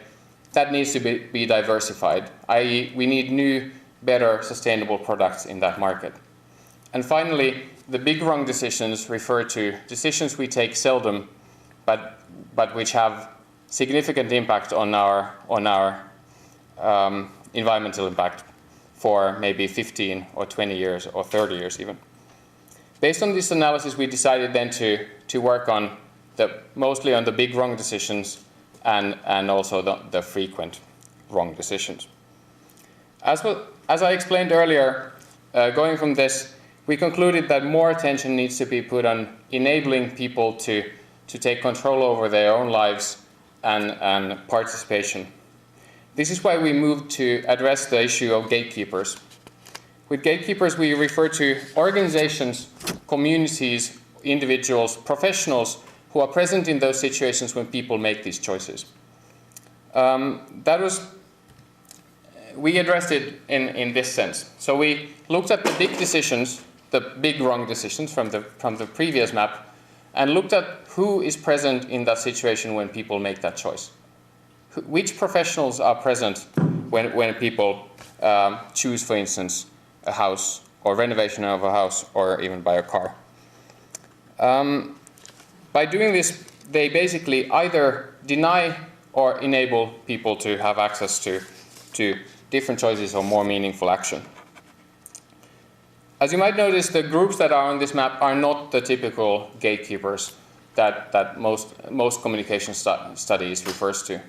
that needs to be diversified, i.e. we need new, better, sustainable products in that market. And finally, the big wrong decisions refer to decisions we take seldom, but which have significant impact on our environmental impact for maybe 15 or 20 years or 30 years even. Based on this analysis, we decided then to work on mostly on the big wrong decisions and also the frequent wrong decisions. As I explained earlier, going from this, we concluded that more attention needs to be put on enabling people to take control over their own lives and participation. This is why we moved to address the issue of gatekeepers. With gatekeepers, we refer to organizations, communities, individuals, professionals who are present in those situations when people make these choices. We addressed it in this sense. So we looked at the big decisions, the big wrong decisions from the previous map, and looked at who is present in that situation when people make that choice. Which professionals are present when people choose, for instance, a house or renovation of a house or even buy a car. By doing this, they basically either deny or enable people to have access to different choices or more meaningful action. As you might notice, the groups that are on this map are not the typical gatekeepers that most communication studies refers to.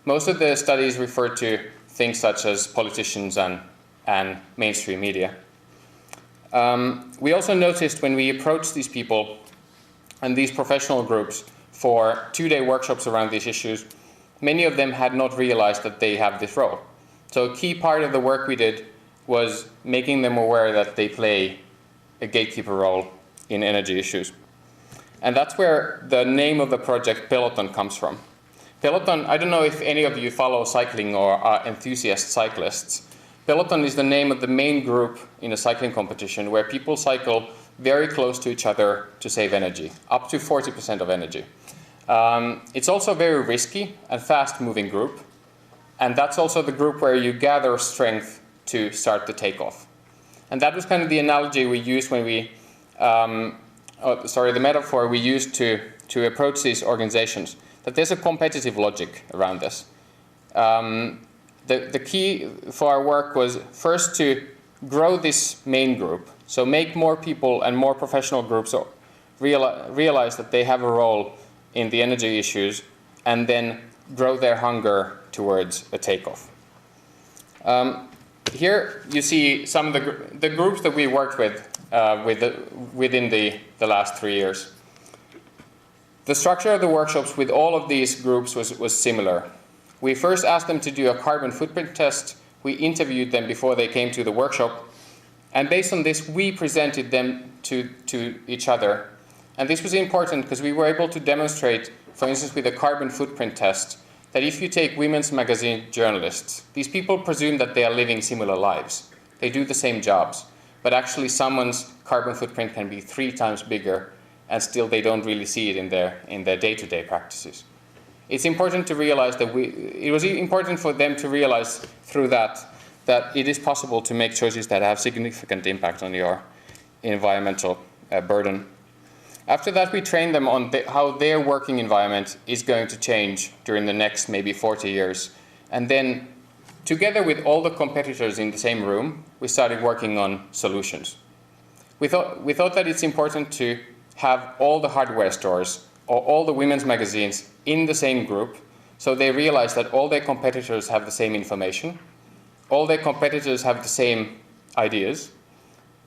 Most of the studies refer to things such as politicians and mainstream media. We also noticed when we approached these people and these professional groups for 2-day workshops around these issues, many of them had not realized that they have this role. So a key part of the work we did was making them aware that they play a gatekeeper role in energy issues. And that's where the name of the project Peloton comes from. Peloton, I don't know if any of you follow cycling or are enthusiast cyclists. Peloton is the name of the main group in a cycling competition where people cycle very close to each other to save energy, up to 40% of energy. It's also a very risky and fast-moving group, and that's also the group where you gather strength to start the takeoff. And that was kind of the analogy we used when we, the metaphor we used to approach these organizations, that there's a competitive logic around this. The key for our work was first to grow this main group, So make more people and more professional groups realize that they have a role in the energy issues, and then grow their hunger towards a takeoff. Here you see some of the groups that we worked with within the last 3 years. The structure of the workshops with all of these groups was similar. We first asked them to do a carbon footprint test. We interviewed them before they came to the workshop. And based on this, we presented them to each other. And this was important because we were able to demonstrate, for instance, with the carbon footprint test, that if you take women's magazine journalists, these people presume that they are living similar lives. They do the same jobs. But actually someone's carbon footprint can be 3 times bigger, and still they don't really see it in their day-to-day practices. It's important to realize that it was important for them to realize through that it is possible to make choices that have significant impact on your environmental burden. After that, we trained them on how their working environment is going to change during the next maybe 40 years. And then, together with all the competitors in the same room, we started working on solutions. We thought that it's important to have all the hardware stores or all the women's magazines in the same group, so they realize that all their competitors have the same information, all their competitors have the same ideas,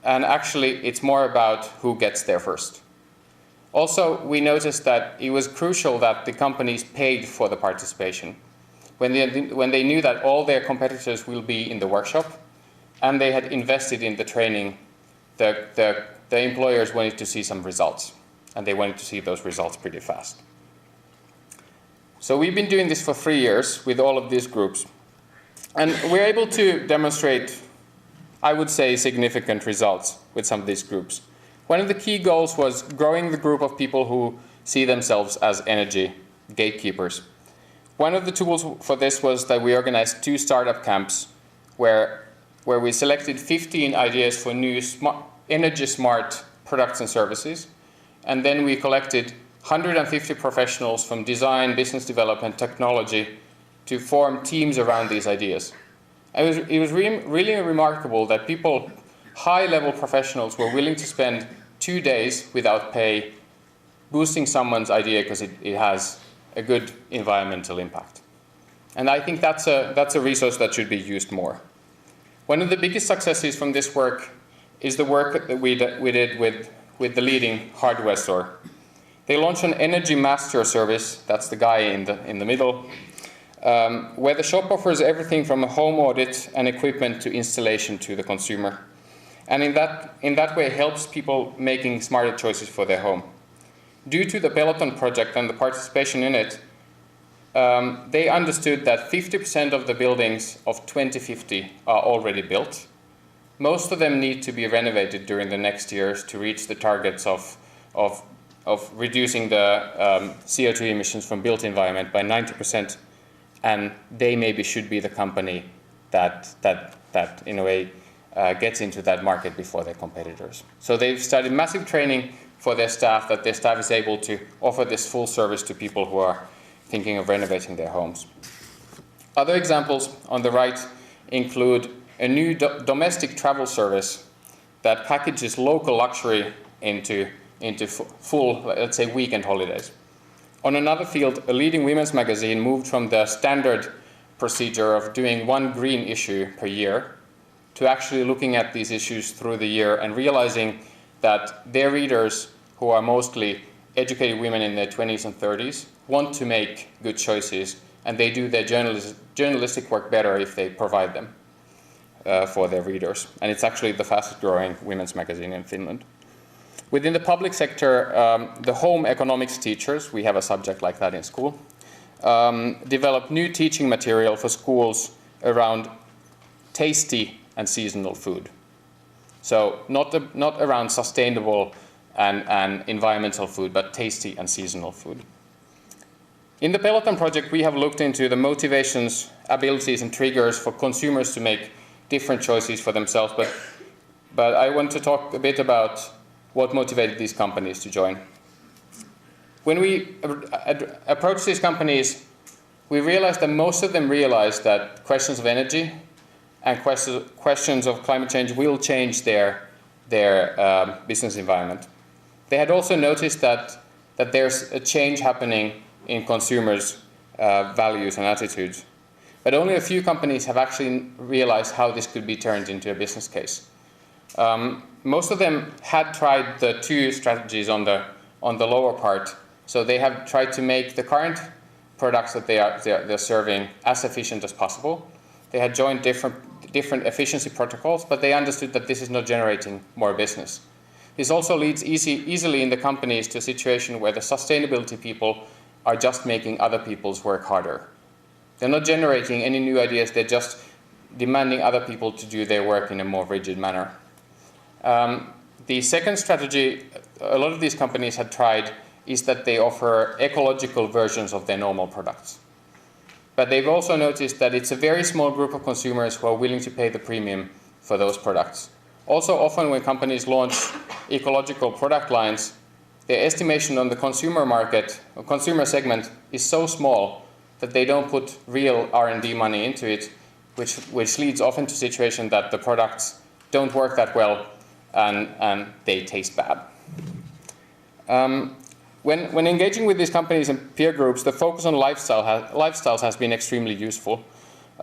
and actually it's more about who gets there first. Also, we noticed that it was crucial that the companies paid for the participation. When they knew that all their competitors will be in the workshop, and they had invested in the training, the employers wanted to see some results, and they wanted to see those results pretty fast. So we've been doing this for 3 years with all of these groups, and we're able to demonstrate, I would say, significant results with some of these groups. One of the key goals was growing the group of people who see themselves as energy gatekeepers. One of the tools for this was that we organized 2 startup camps where we selected 15 ideas for new energy-smart products and services, and then we collected 150 professionals from design, business development, technology to form teams around these ideas. It was really remarkable that people, high-level professionals, were willing to spend 2 days without pay boosting someone's idea because it has a good environmental impact. And I think that's a resource that should be used more. One of the biggest successes from this work is the work that we did with the leading hardware store. They launched an Energy Master service, that's the guy in the middle, where the shop offers everything from a home audit and equipment to installation to the consumer. And in that way helps people making smarter choices for their home. Due to the Peloton project and the participation in it, they understood that 50% of the buildings of 2050 are already built. Most of them need to be renovated during the next years to reach the targets of reducing the CO2 emissions from built environment by 90%. And they maybe should be the company that in a way gets into that market before their competitors. So they've started massive training for their staff, that their staff is able to offer this full service to people who are thinking of renovating their homes. Other examples on the right include a new domestic travel service that packages local luxury into full, let's say, weekend holidays. On another field, a leading women's magazine moved from the standard procedure of doing 1 green issue per year to actually looking at these issues through the year and realizing that their readers, who are mostly educated women in their 20s and 30s, want to make good choices, and they do their journalistic work better if they provide them for their readers. And it's actually the fastest growing women's magazine in Finland. Within the public sector, the home economics teachers, we have a subject like that in school, developed new teaching material for schools around tasty and seasonal food. So not around sustainable and environmental food, but tasty and seasonal food. In the Peloton project, we have looked into the motivations, abilities, and triggers for consumers to make different choices for themselves, but I want to talk a bit about what motivated these companies to join. When we approached these companies, we realized that most of them realized that questions of energy and questions of climate change will change their their business environment. They had also noticed that there's a change happening in consumers' values and attitudes. But only a few companies have actually realized how this could be turned into a business case. Most of them had tried the two strategies on the lower part. So they have tried to make the current products that they're serving as efficient as possible. They had joined different efficiency protocols, but they understood that this is not generating more business. This also leads easily in the companies to a situation where the sustainability people are just making other people's work harder. They're not generating any new ideas, they're just demanding other people to do their work in a more rigid manner. The second strategy a lot of these companies had tried is that they offer ecological versions of their normal products. But they've also noticed that it's a very small group of consumers who are willing to pay the premium for those products. Also, often when companies launch ecological product lines, their estimation on the consumer market or consumer segment is so small that they don't put real R&D money into it, which leads often to a situation that the products don't work that well and they taste bad. When engaging with these companies and peer groups, the focus on lifestyles has been extremely useful.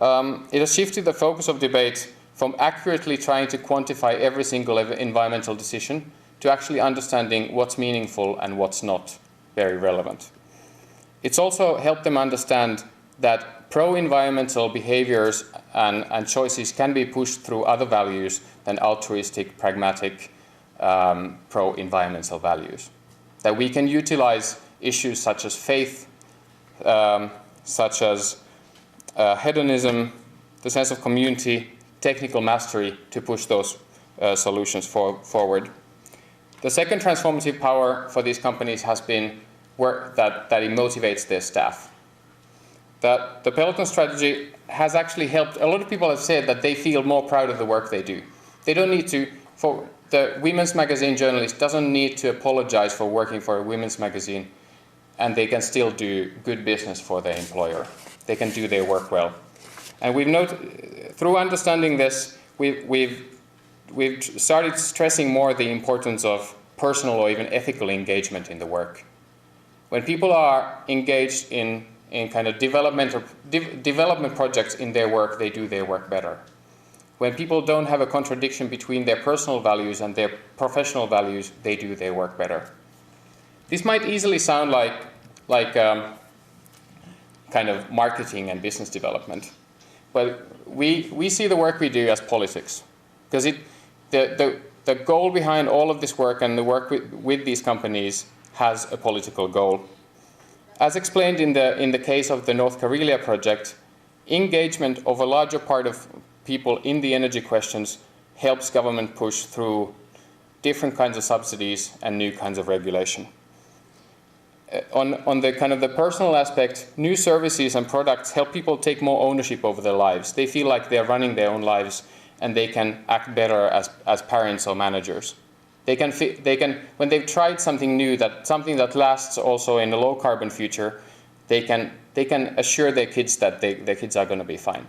It has shifted the focus of debate from accurately trying to quantify every single environmental decision to actually understanding what's meaningful and what's not very relevant. It's also helped them understand that pro-environmental behaviors and choices can be pushed through other values than altruistic, pragmatic, pro-environmental values. That we can utilize issues such as faith, such as hedonism, the sense of community, technical mastery to push those solutions forward. The second transformative power for these companies has been work that it motivates their staff. That the Peloton strategy has actually helped. A lot of people have said that they feel more proud of the work they do. They don't need to, for the women's magazine journalist doesn't need to apologize for working for a women's magazine, and they can still do good business for their employer. They can do their work well. And we've noted, through understanding this, we've started stressing more the importance of personal or even ethical engagement in the work. When people are engaged in kind of development projects in their work, they do their work better. When people don't have a contradiction between their personal values and their professional values, they do their work better. This might easily sound like kind of marketing and business development, but we see the work we do as politics, because the goal behind all of this work and the work with these companies has a political goal. As explained in the case of the North Karelia project, engagement of a larger part of people in the energy questions helps government push through different kinds of subsidies and new kinds of regulation. On the kind of the personal aspect, new services and products help people take more ownership over their lives. They feel like they're running their own lives and they can act better as parents or managers. They can when they've tried something new, something that lasts also in a low carbon future, they can assure their kids that their kids are going to be fine.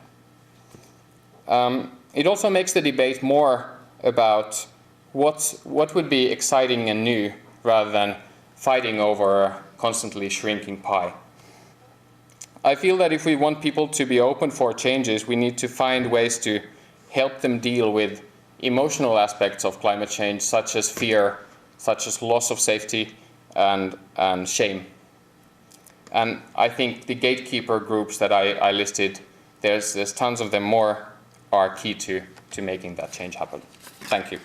It also makes the debate more about what would be exciting and new rather than fighting over a constantly shrinking pie. I feel that if we want people to be open for changes, we need to find ways to help them deal with emotional aspects of climate change, such as fear, such as loss of safety, and shame. And I think the gatekeeper groups that I listed, there's tons of them more, are key to making that change happen. Thank you.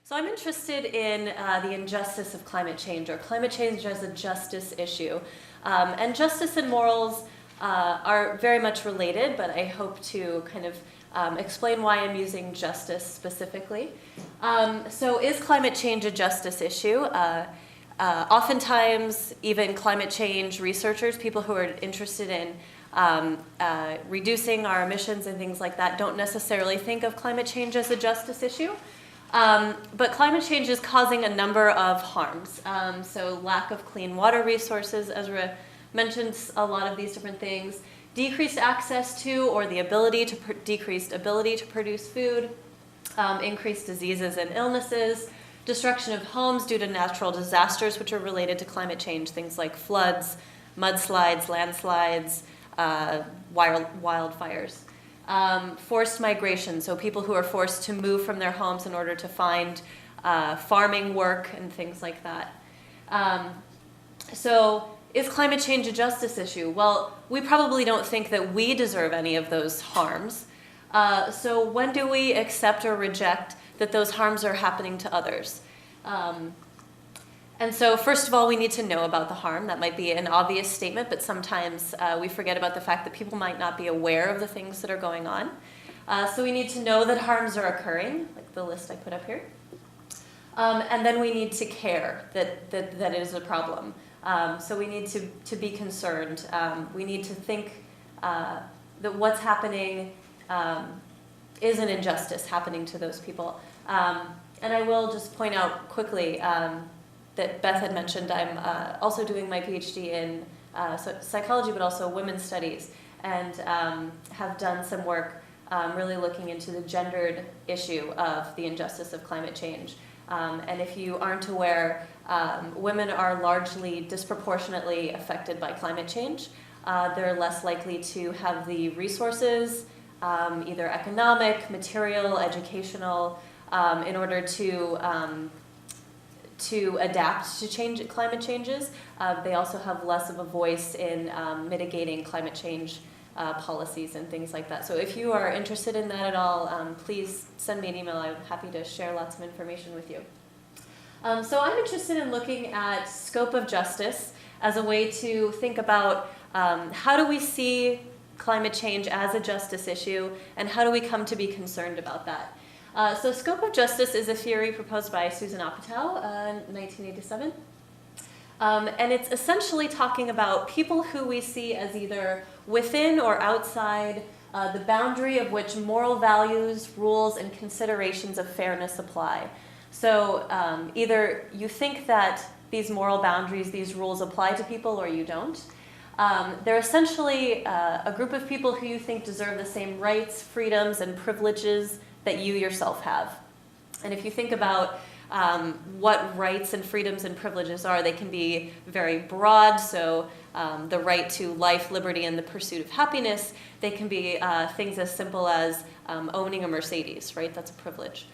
So I'm interested in the injustice of climate change, or climate change as a justice issue. And justice and morals are very much related, but I hope to kind of explain why I'm using justice specifically. So is climate change a justice issue? Oftentimes, even climate change researchers, people who are interested in reducing our emissions and things like that, don't necessarily think of climate change as a justice issue. But climate change is causing a number of harms. So lack of clean water resources, Ezra mentions a lot of these different things. decreased access to or the ability to decreased ability to produce food, increased diseases and illnesses, destruction of homes due to natural disasters which are related to climate change, things like floods, mudslides, landslides, wildfires. Forced migration, so people who are forced to move from their homes in order to find farming work and things like that. So is climate change a justice issue? Well, we probably don't think that we deserve any of those harms. So when do we accept or reject that those harms are happening to others? And so first of all, we need to know about the harm. That might be an obvious statement, but sometimes we forget about the fact that people might not be aware of the things that are going on. So we need to know that harms are occurring, like the list I put up here. And then we need to care that it is a problem. So we need to be concerned. We need to think that what's happening is an injustice happening to those people. And I will just point out quickly that Beth had mentioned I'm also doing my PhD in psychology, but also women's studies, and have done some work really looking into the gendered issue of the injustice of climate change. And if you aren't aware, women are largely disproportionately affected by climate change. They're less likely to have the resources, either economic, material, educational, in order to adapt to climate changes. They also have less of a voice in mitigating climate change policies and things like that. So if you are interested in that at all, please send me an email. I'm happy to share lots of information with you. So I'm interested in looking at scope of justice as a way to think about how do we see climate change as a justice issue, and how do we come to be concerned about that. So scope of justice is a theory proposed by Susan Apatow in 1987. And it's essentially talking about people who we see as either within or outside the boundary of which moral values, rules, and considerations of fairness apply. So either you think that these moral boundaries, these rules apply to people, or you don't. They're essentially a group of people who you think deserve the same rights, freedoms, and privileges that you yourself have. And if you think about what rights and freedoms and privileges are, they can be very broad. So the right to life, liberty, and the pursuit of happiness. They can be things as simple as owning a Mercedes, right? That's a privilege.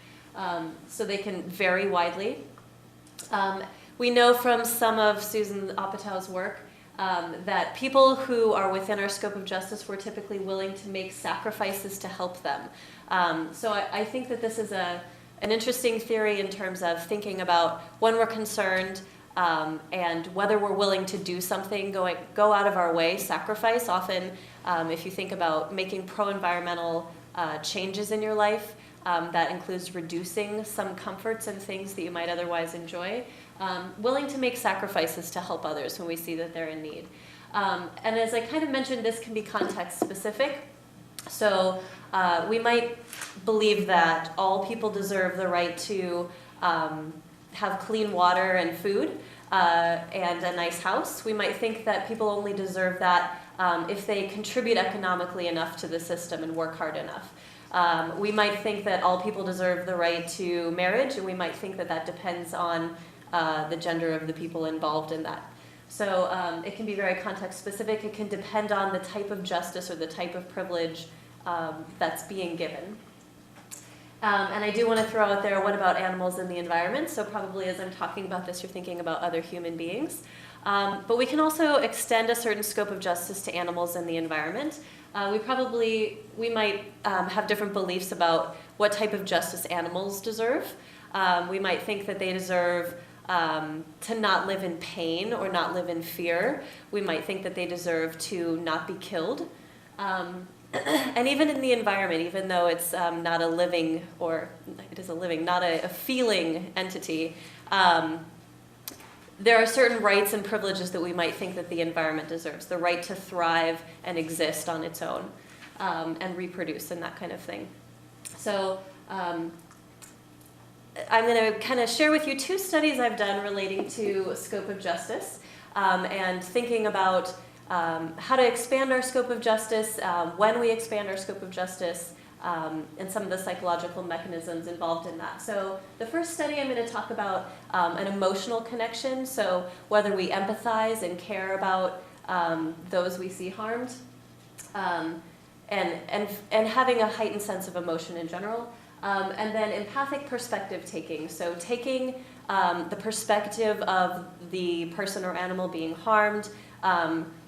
So they can vary widely. We know from some of Susan Apatow's work that people who are within our scope of justice were typically willing to make sacrifices to help them. So I think that this is an interesting theory in terms of thinking about when we're concerned and whether we're willing to do something, go out of our way, sacrifice. Often, if you think about making pro-environmental changes in your life, that includes reducing some comforts and things that you might otherwise enjoy. Willing to make sacrifices to help others when we see that they're in need. And as I kind of mentioned, this can be context specific. So we might believe that all people deserve the right to have clean water and food and a nice house. We might think that people only deserve that if they contribute economically enough to the system and work hard enough. We might think that all people deserve the right to marriage, and we might think that that depends on the gender of the people involved in that. So it can be very context specific. It can depend on the type of justice or the type of privilege that's being given. And I do want to throw out there, what about animals in the environment? So probably as I'm talking about this, you're thinking about other human beings. But we can also extend a certain scope of justice to animals in the environment. We might have different beliefs about what type of justice animals deserve. We might think that they deserve to not live in pain or not live in fear. We might think that they deserve to not be killed. And even in the environment, even though it's not a living, or it is a living, not a feeling entity, there are certain rights and privileges that we might think that the environment deserves. The right to thrive and exist on its own and reproduce and that kind of thing. So I'm going to kind of share with you 2 studies I've done relating to scope of justice and thinking about how to expand our scope of justice, when we expand our scope of justice, and some of the psychological mechanisms involved in that. So the first study I'm going to talk about an emotional connection, so whether we empathize and care about those we see harmed, and having a heightened sense of emotion in general. And then empathic perspective taking, so taking the perspective of the person or animal being harmed,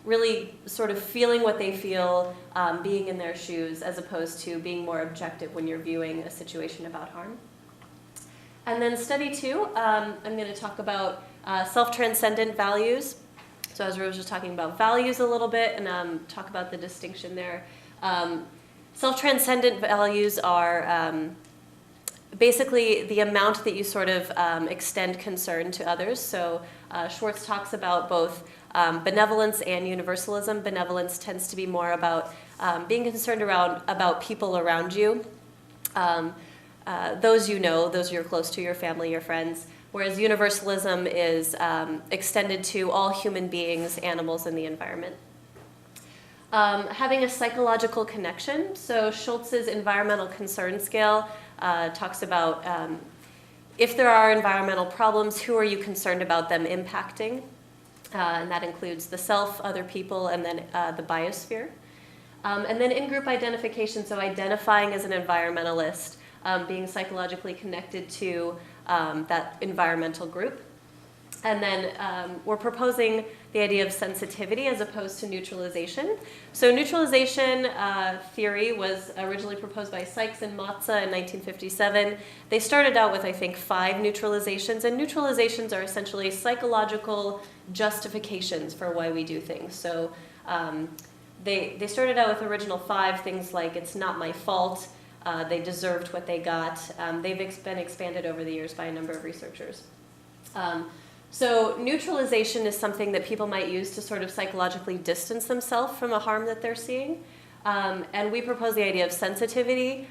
really sort of feeling what they feel, being in their shoes, as opposed to being more objective when you're viewing a situation about harm. And then study 2, I'm going to talk about self-transcendent values. So as Rose was talking about values a little bit, and talk about the distinction there. Self-transcendent values are basically the amount that you sort of extend concern to others. So Schwartz talks about both benevolence and universalism. Benevolence tends to be more about being concerned about people around you, those you know, those you're close to, your family, your friends. Whereas universalism is extended to all human beings, animals, and the environment. Having a psychological connection. So Schultz's environmental concern scale talks about if there are environmental problems, who are you concerned about them impacting? And that includes the self, other people, and then the biosphere. And then in-group identification, so identifying as an environmentalist, being psychologically connected to that environmental group. And then we're proposing the idea of sensitivity as opposed to neutralization. So neutralization theory was originally proposed by Sykes and Motza in 1957. They started out with, I think, 5 neutralizations. And neutralizations are essentially psychological justifications for why we do things. So they started out with original 5 things like, it's not my fault, they deserved what they got. They've been expanded over the years by a number of researchers. So neutralization is something that people might use to sort of psychologically distance themselves from a harm that they're seeing. And we propose the idea of sensitivity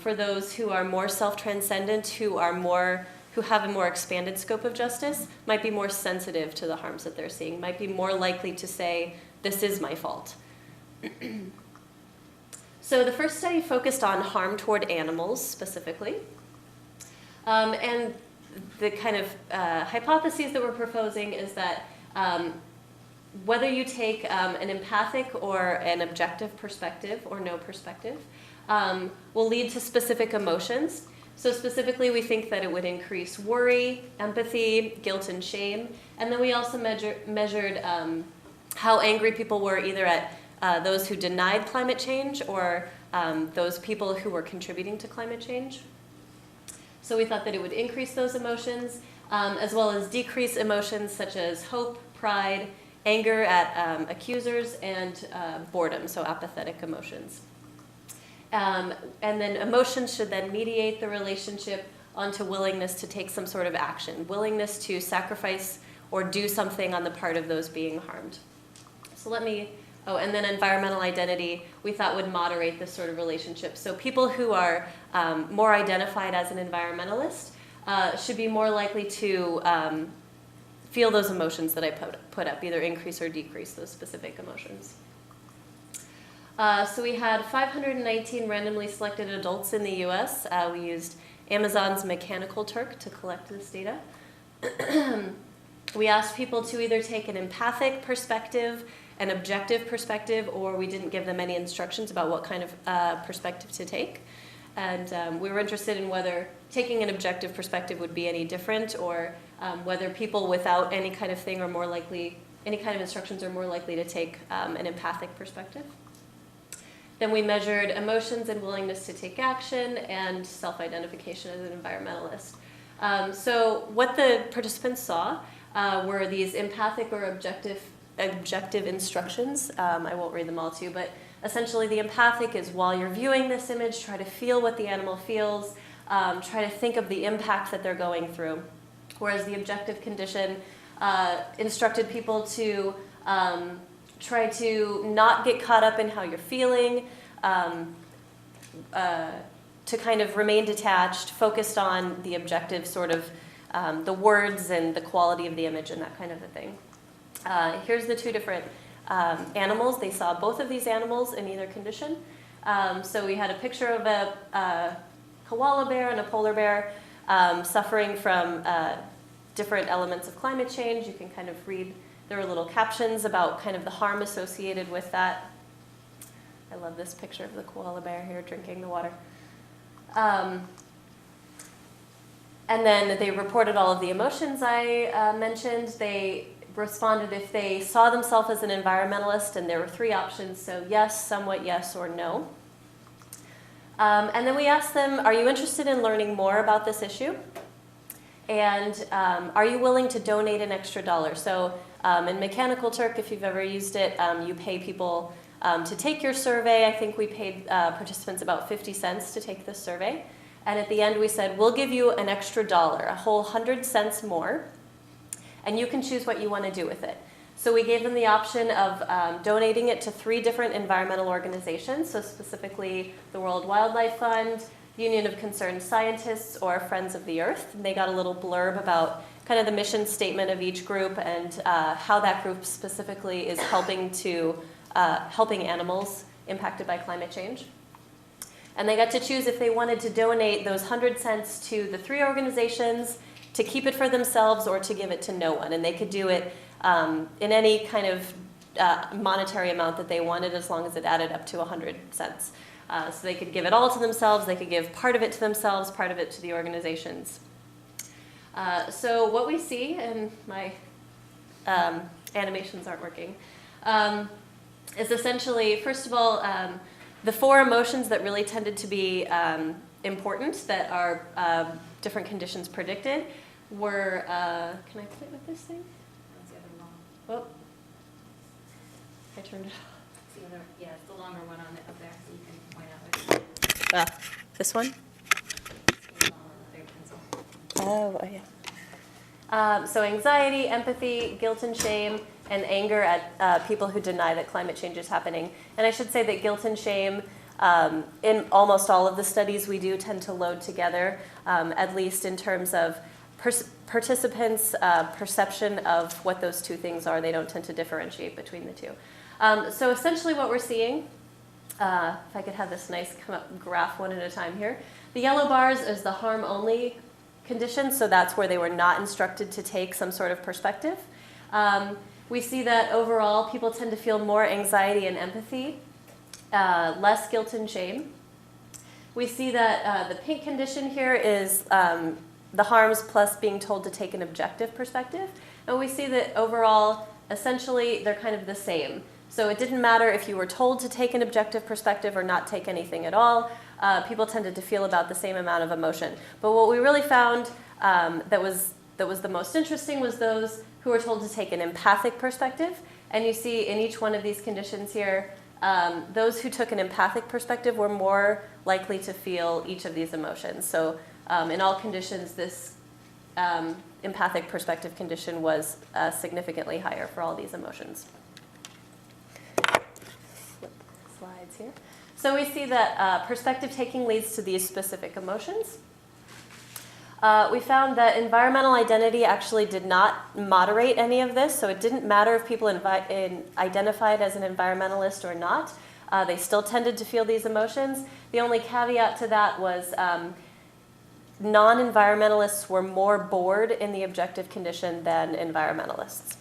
for those who are more self-transcendent, who have a more expanded scope of justice, might be more sensitive to the harms that they're seeing, might be more likely to say, this is my fault. So the first study focused on harm toward animals specifically. And the kind of hypotheses that we're proposing is that whether you take an empathic or an objective perspective or no perspective will lead to specific emotions. So specifically, we think that it would increase worry, empathy, guilt, and shame. And then we also measured how angry people were either at those who denied climate change or those people who were contributing to climate change. So we thought that it would increase those emotions, as well as decrease emotions such as hope, pride, anger at accusers, and boredom, so apathetic emotions. And then emotions should then mediate the relationship onto willingness to take some sort of action, willingness to sacrifice or do something on the part of those being harmed. So and then environmental identity, we thought would moderate this sort of relationship. So people who are more identified as an environmentalist should be more likely to feel those emotions that I put up, either increase or decrease those specific emotions. So we had 519 randomly selected adults in the US. We used Amazon's Mechanical Turk to collect this data. We asked people to either take an empathic perspective, an objective perspective, or we didn't give them any instructions about what kind of perspective to take. And we were interested in whether taking an objective perspective would be any different, or whether people without any kind of thing are more likely, any kind of instructions are more likely to take an empathic perspective. Then we measured emotions and willingness to take action and self-identification as an environmentalist. So what the participants saw were these empathic or objective instructions. I won't read them all to you, but essentially the empathic is while you're viewing this image, try to feel what the animal feels, try to think of the impact that they're going through. Whereas the objective condition instructed people to try to not get caught up in how you're feeling, to kind of remain detached, focused on the objective sort of the words and the quality of the image and that kind of a thing. Here's the 2 different animals. They saw both of these animals in either condition. So we had a picture of a koala bear and a polar bear suffering from different elements of climate change. You can kind of read, there were little captions about kind of the harm associated with that. I love this picture of the koala bear here drinking the water. And then they reported all of the emotions I mentioned. They responded if they saw themselves as an environmentalist, and there were 3 options, so yes, somewhat yes, or no. And then we asked them, are you interested in learning more about this issue? And are you willing to donate an extra $1? So in Mechanical Turk, if you've ever used it, you pay people to take your survey. I think we paid participants about 50 cents to take this survey. And at the end we said, we'll give you an extra $1, a whole 100 cents more, and you can choose what you want to do with it. So we gave them the option of donating it to 3 different environmental organizations, so specifically the World Wildlife Fund, Union of Concerned Scientists, or Friends of the Earth. And they got a little blurb about kind of the mission statement of each group and how that group specifically is helping animals impacted by climate change. And they got to choose if they wanted to donate those 100 cents to the 3 organizations, to keep it for themselves, or to give it to no one. And they could do it in any kind of monetary amount that they wanted, as long as it added up to 100 cents. So they could give it all to themselves, they could give part of it to themselves, part of it to the organizations. So what we see, and my animations aren't working, is essentially, first of all, the 4 emotions that really tended to be important that our different conditions predicted were, can I play with this thing? That's the other long. Oh, I turned it off. It's the other, yeah, it's the longer one on it up there, so you can point out which. This one? It's the one with the big pencil. Oh, yeah. So anxiety, empathy, guilt and shame, and anger at people who deny that climate change is happening. And I should say that guilt and shame, in almost all of the studies we do, tend to load together, at least in terms of participants' perception of what those 2 things are. They don't tend to differentiate between the 2. So essentially what we're seeing, if I could have this nice come up graph one at a time here. The yellow bars is the harm-only condition, so that's where they were not instructed to take some sort of perspective. We see that overall people tend to feel more anxiety and empathy, less guilt and shame. We see that the pink condition here is the harms plus being told to take an objective perspective. And we see that overall, essentially, they're kind of the same. So it didn't matter if you were told to take an objective perspective or not take anything at all. People tended to feel about the same amount of emotion. But what we really found that was the most interesting was those who were told to take an empathic perspective. And you see in each one of these conditions here, those who took an empathic perspective were more likely to feel each of these emotions. So in all conditions, this empathic perspective condition was significantly higher for all these emotions. Flip slides here. So we see that perspective taking leads to these specific emotions. We found that environmental identity actually did not moderate any of this, so it didn't matter if people identified as an environmentalist or not. They still tended to feel these emotions. The only caveat to that was non-environmentalists were more bored in the objective condition than environmentalists.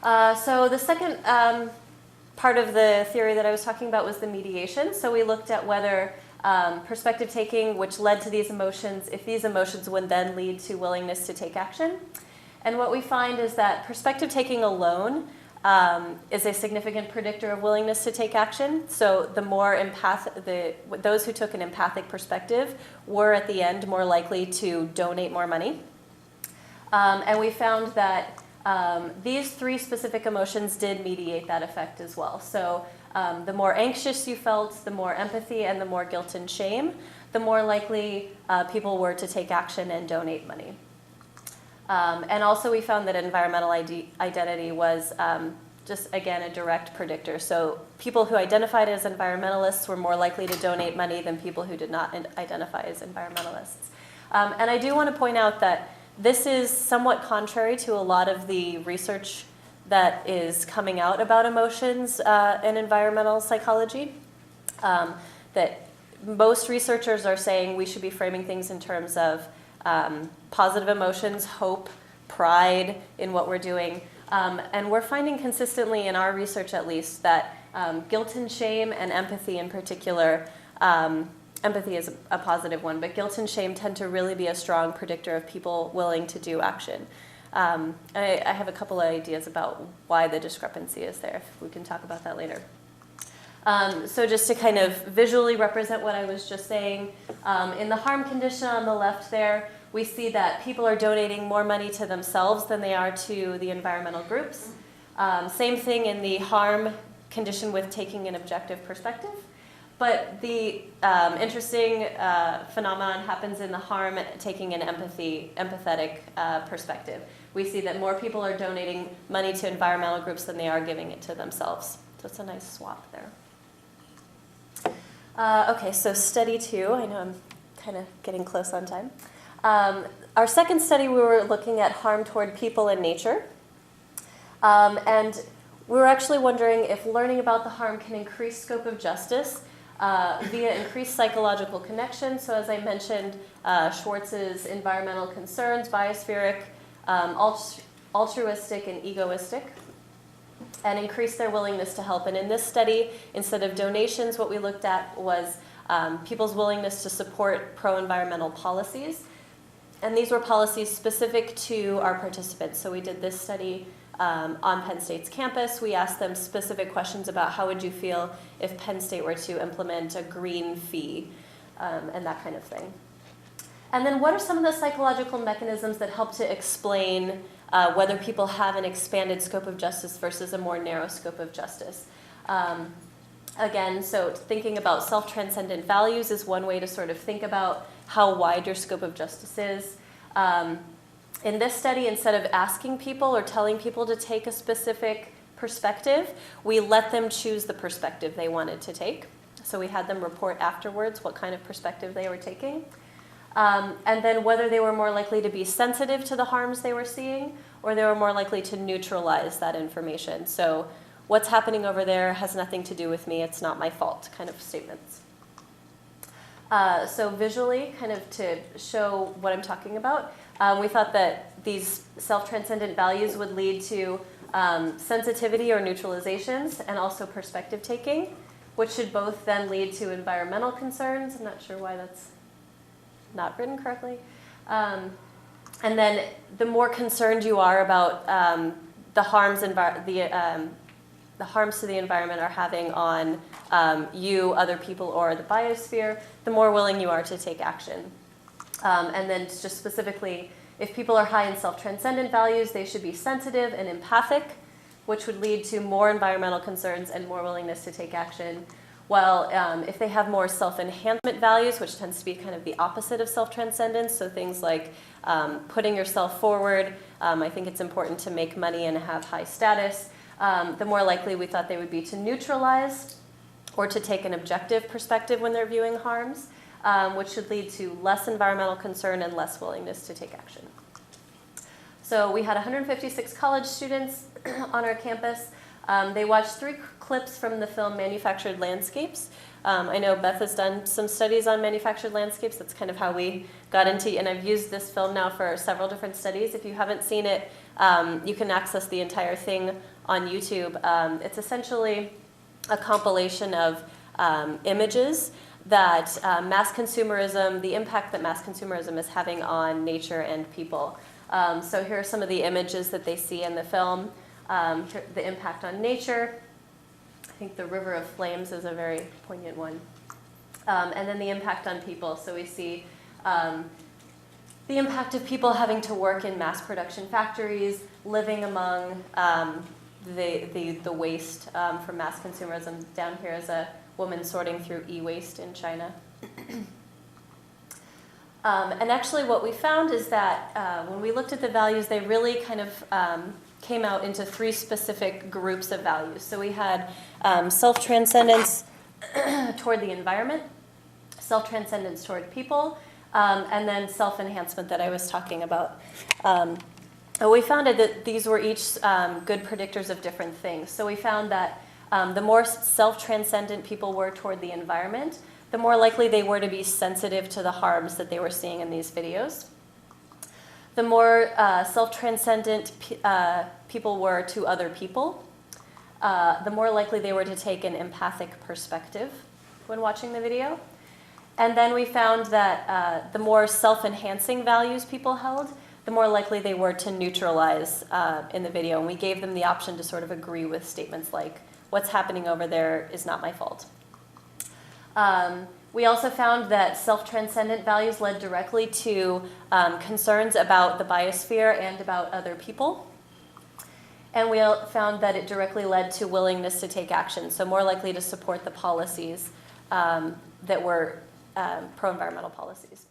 So the second part of the theory that I was talking about was the mediation. So we looked at whether perspective taking, which led to these emotions, if these emotions would then lead to willingness to take action. And what we find is that perspective taking alone is a significant predictor of willingness to take action. So the more those who took an empathic perspective were at the end more likely to donate more money. And we found that these 3 specific emotions did mediate that effect as well. So the more anxious you felt, the more empathy, and the more guilt and shame, the more likely people were to take action and donate money. And also we found that environmental identity was just, again, a direct predictor. So people who identified as environmentalists were more likely to donate money than people who did not identify as environmentalists. And I do want to point out that this is somewhat contrary to a lot of the research that is coming out about emotions in environmental psychology. That most researchers are saying we should be framing things in terms of positive emotions, hope, pride in what we're doing. And we're finding consistently in our research at least that guilt and shame and empathy in particular, empathy is a positive one, but guilt and shame tend to really be a strong predictor of people willing to do action. I have a couple of ideas about why the discrepancy is there, if we can talk about that later. So just to kind of visually represent what I was just saying, in the harm condition on the left there, we see that people are donating more money to themselves than they are to the environmental groups. Same thing in the harm condition with taking an objective perspective. But the interesting phenomenon happens in the harm taking an empathetic perspective. We see that more people are donating money to environmental groups than they are giving it to themselves. So it's a nice swap there. Okay, so study 2. I know I'm kind of getting close on time. Our second study, we were looking at harm toward people and nature. And we were actually wondering if learning about the harm can increase scope of justice via increased psychological connection. So as I mentioned, Schwartz's environmental concerns, biospheric, altruistic, and egoistic, and increase their willingness to help. And in this study, instead of donations, what we looked at was people's willingness to support pro-environmental policies. And these were policies specific to our participants. So we did this study on Penn State's campus. We asked them specific questions about how would you feel if Penn State were to implement a green fee and that kind of thing. And then what are some of the psychological mechanisms that help to explain whether people have an expanded scope of justice versus a more narrow scope of justice? Again, so thinking about self-transcendent values is one way to sort of think about how wide your scope of justice is. In this study, instead of asking people or telling people to take a specific perspective, we let them choose the perspective they wanted to take. So we had them report afterwards what kind of perspective they were taking. And then whether they were more likely to be sensitive to the harms they were seeing, or they were more likely to neutralize that information. So what's happening over there has nothing to do with me, it's not my fault kind of statements. So visually, kind of to show what I'm talking about, we thought that these self-transcendent values would lead to sensitivity or neutralizations and also perspective taking, which should both then lead to environmental concerns. I'm not sure why that's not written correctly. And then the more concerned you are about the harms the harms to the environment are having on you, other people, or the biosphere, the more willing you are to take action. And then just specifically, if people are high in self-transcendent values, they should be sensitive and empathic, which would lead to more environmental concerns and more willingness to take action. While if they have more self-enhancement values, which tends to be kind of the opposite of self-transcendence, so things like putting yourself forward, I think it's important to make money and have high status, the more likely we thought they would be to neutralize or to take an objective perspective when they're viewing harms, which should lead to less environmental concern and less willingness to take action. So we had 156 college students on our campus. They watched 3 clips from the film Manufactured Landscapes. I know Beth has done some studies on manufactured landscapes. That's kind of how we got into, and I've used this film now for several different studies. If you haven't seen it, you can access the entire thing on YouTube. It's essentially a compilation of images that mass consumerism, the impact that mass consumerism is having on nature and people. So here are some of the images that they see in the film. The impact on nature. I think the River of Flames is a very poignant one. And then the impact on people. So we see the impact of people having to work in mass production factories, living among the waste from mass consumerism. Down here is a woman sorting through e-waste in China. And actually what we found is that when we looked at the values, they really kind of came out into 3 specific groups of values. So we had self-transcendence toward the environment, self-transcendence toward people, and then self-enhancement that I was talking about. we found that these were each good predictors of different things. So we found that the more self-transcendent people were toward the environment, the more likely they were to be sensitive to the harms that they were seeing in these videos. The more self-transcendent people were to other people, the more likely they were to take an empathic perspective when watching the video. And then we found that the more self-enhancing values people held, the more likely they were to neutralize in the video. And we gave them the option to sort of agree with statements like, what's happening over there is not my fault. We also found that self-transcendent values led directly to concerns about the biosphere and about other people. And we found that it directly led to willingness to take action, so more likely to support the policies that were pro-environmental policies.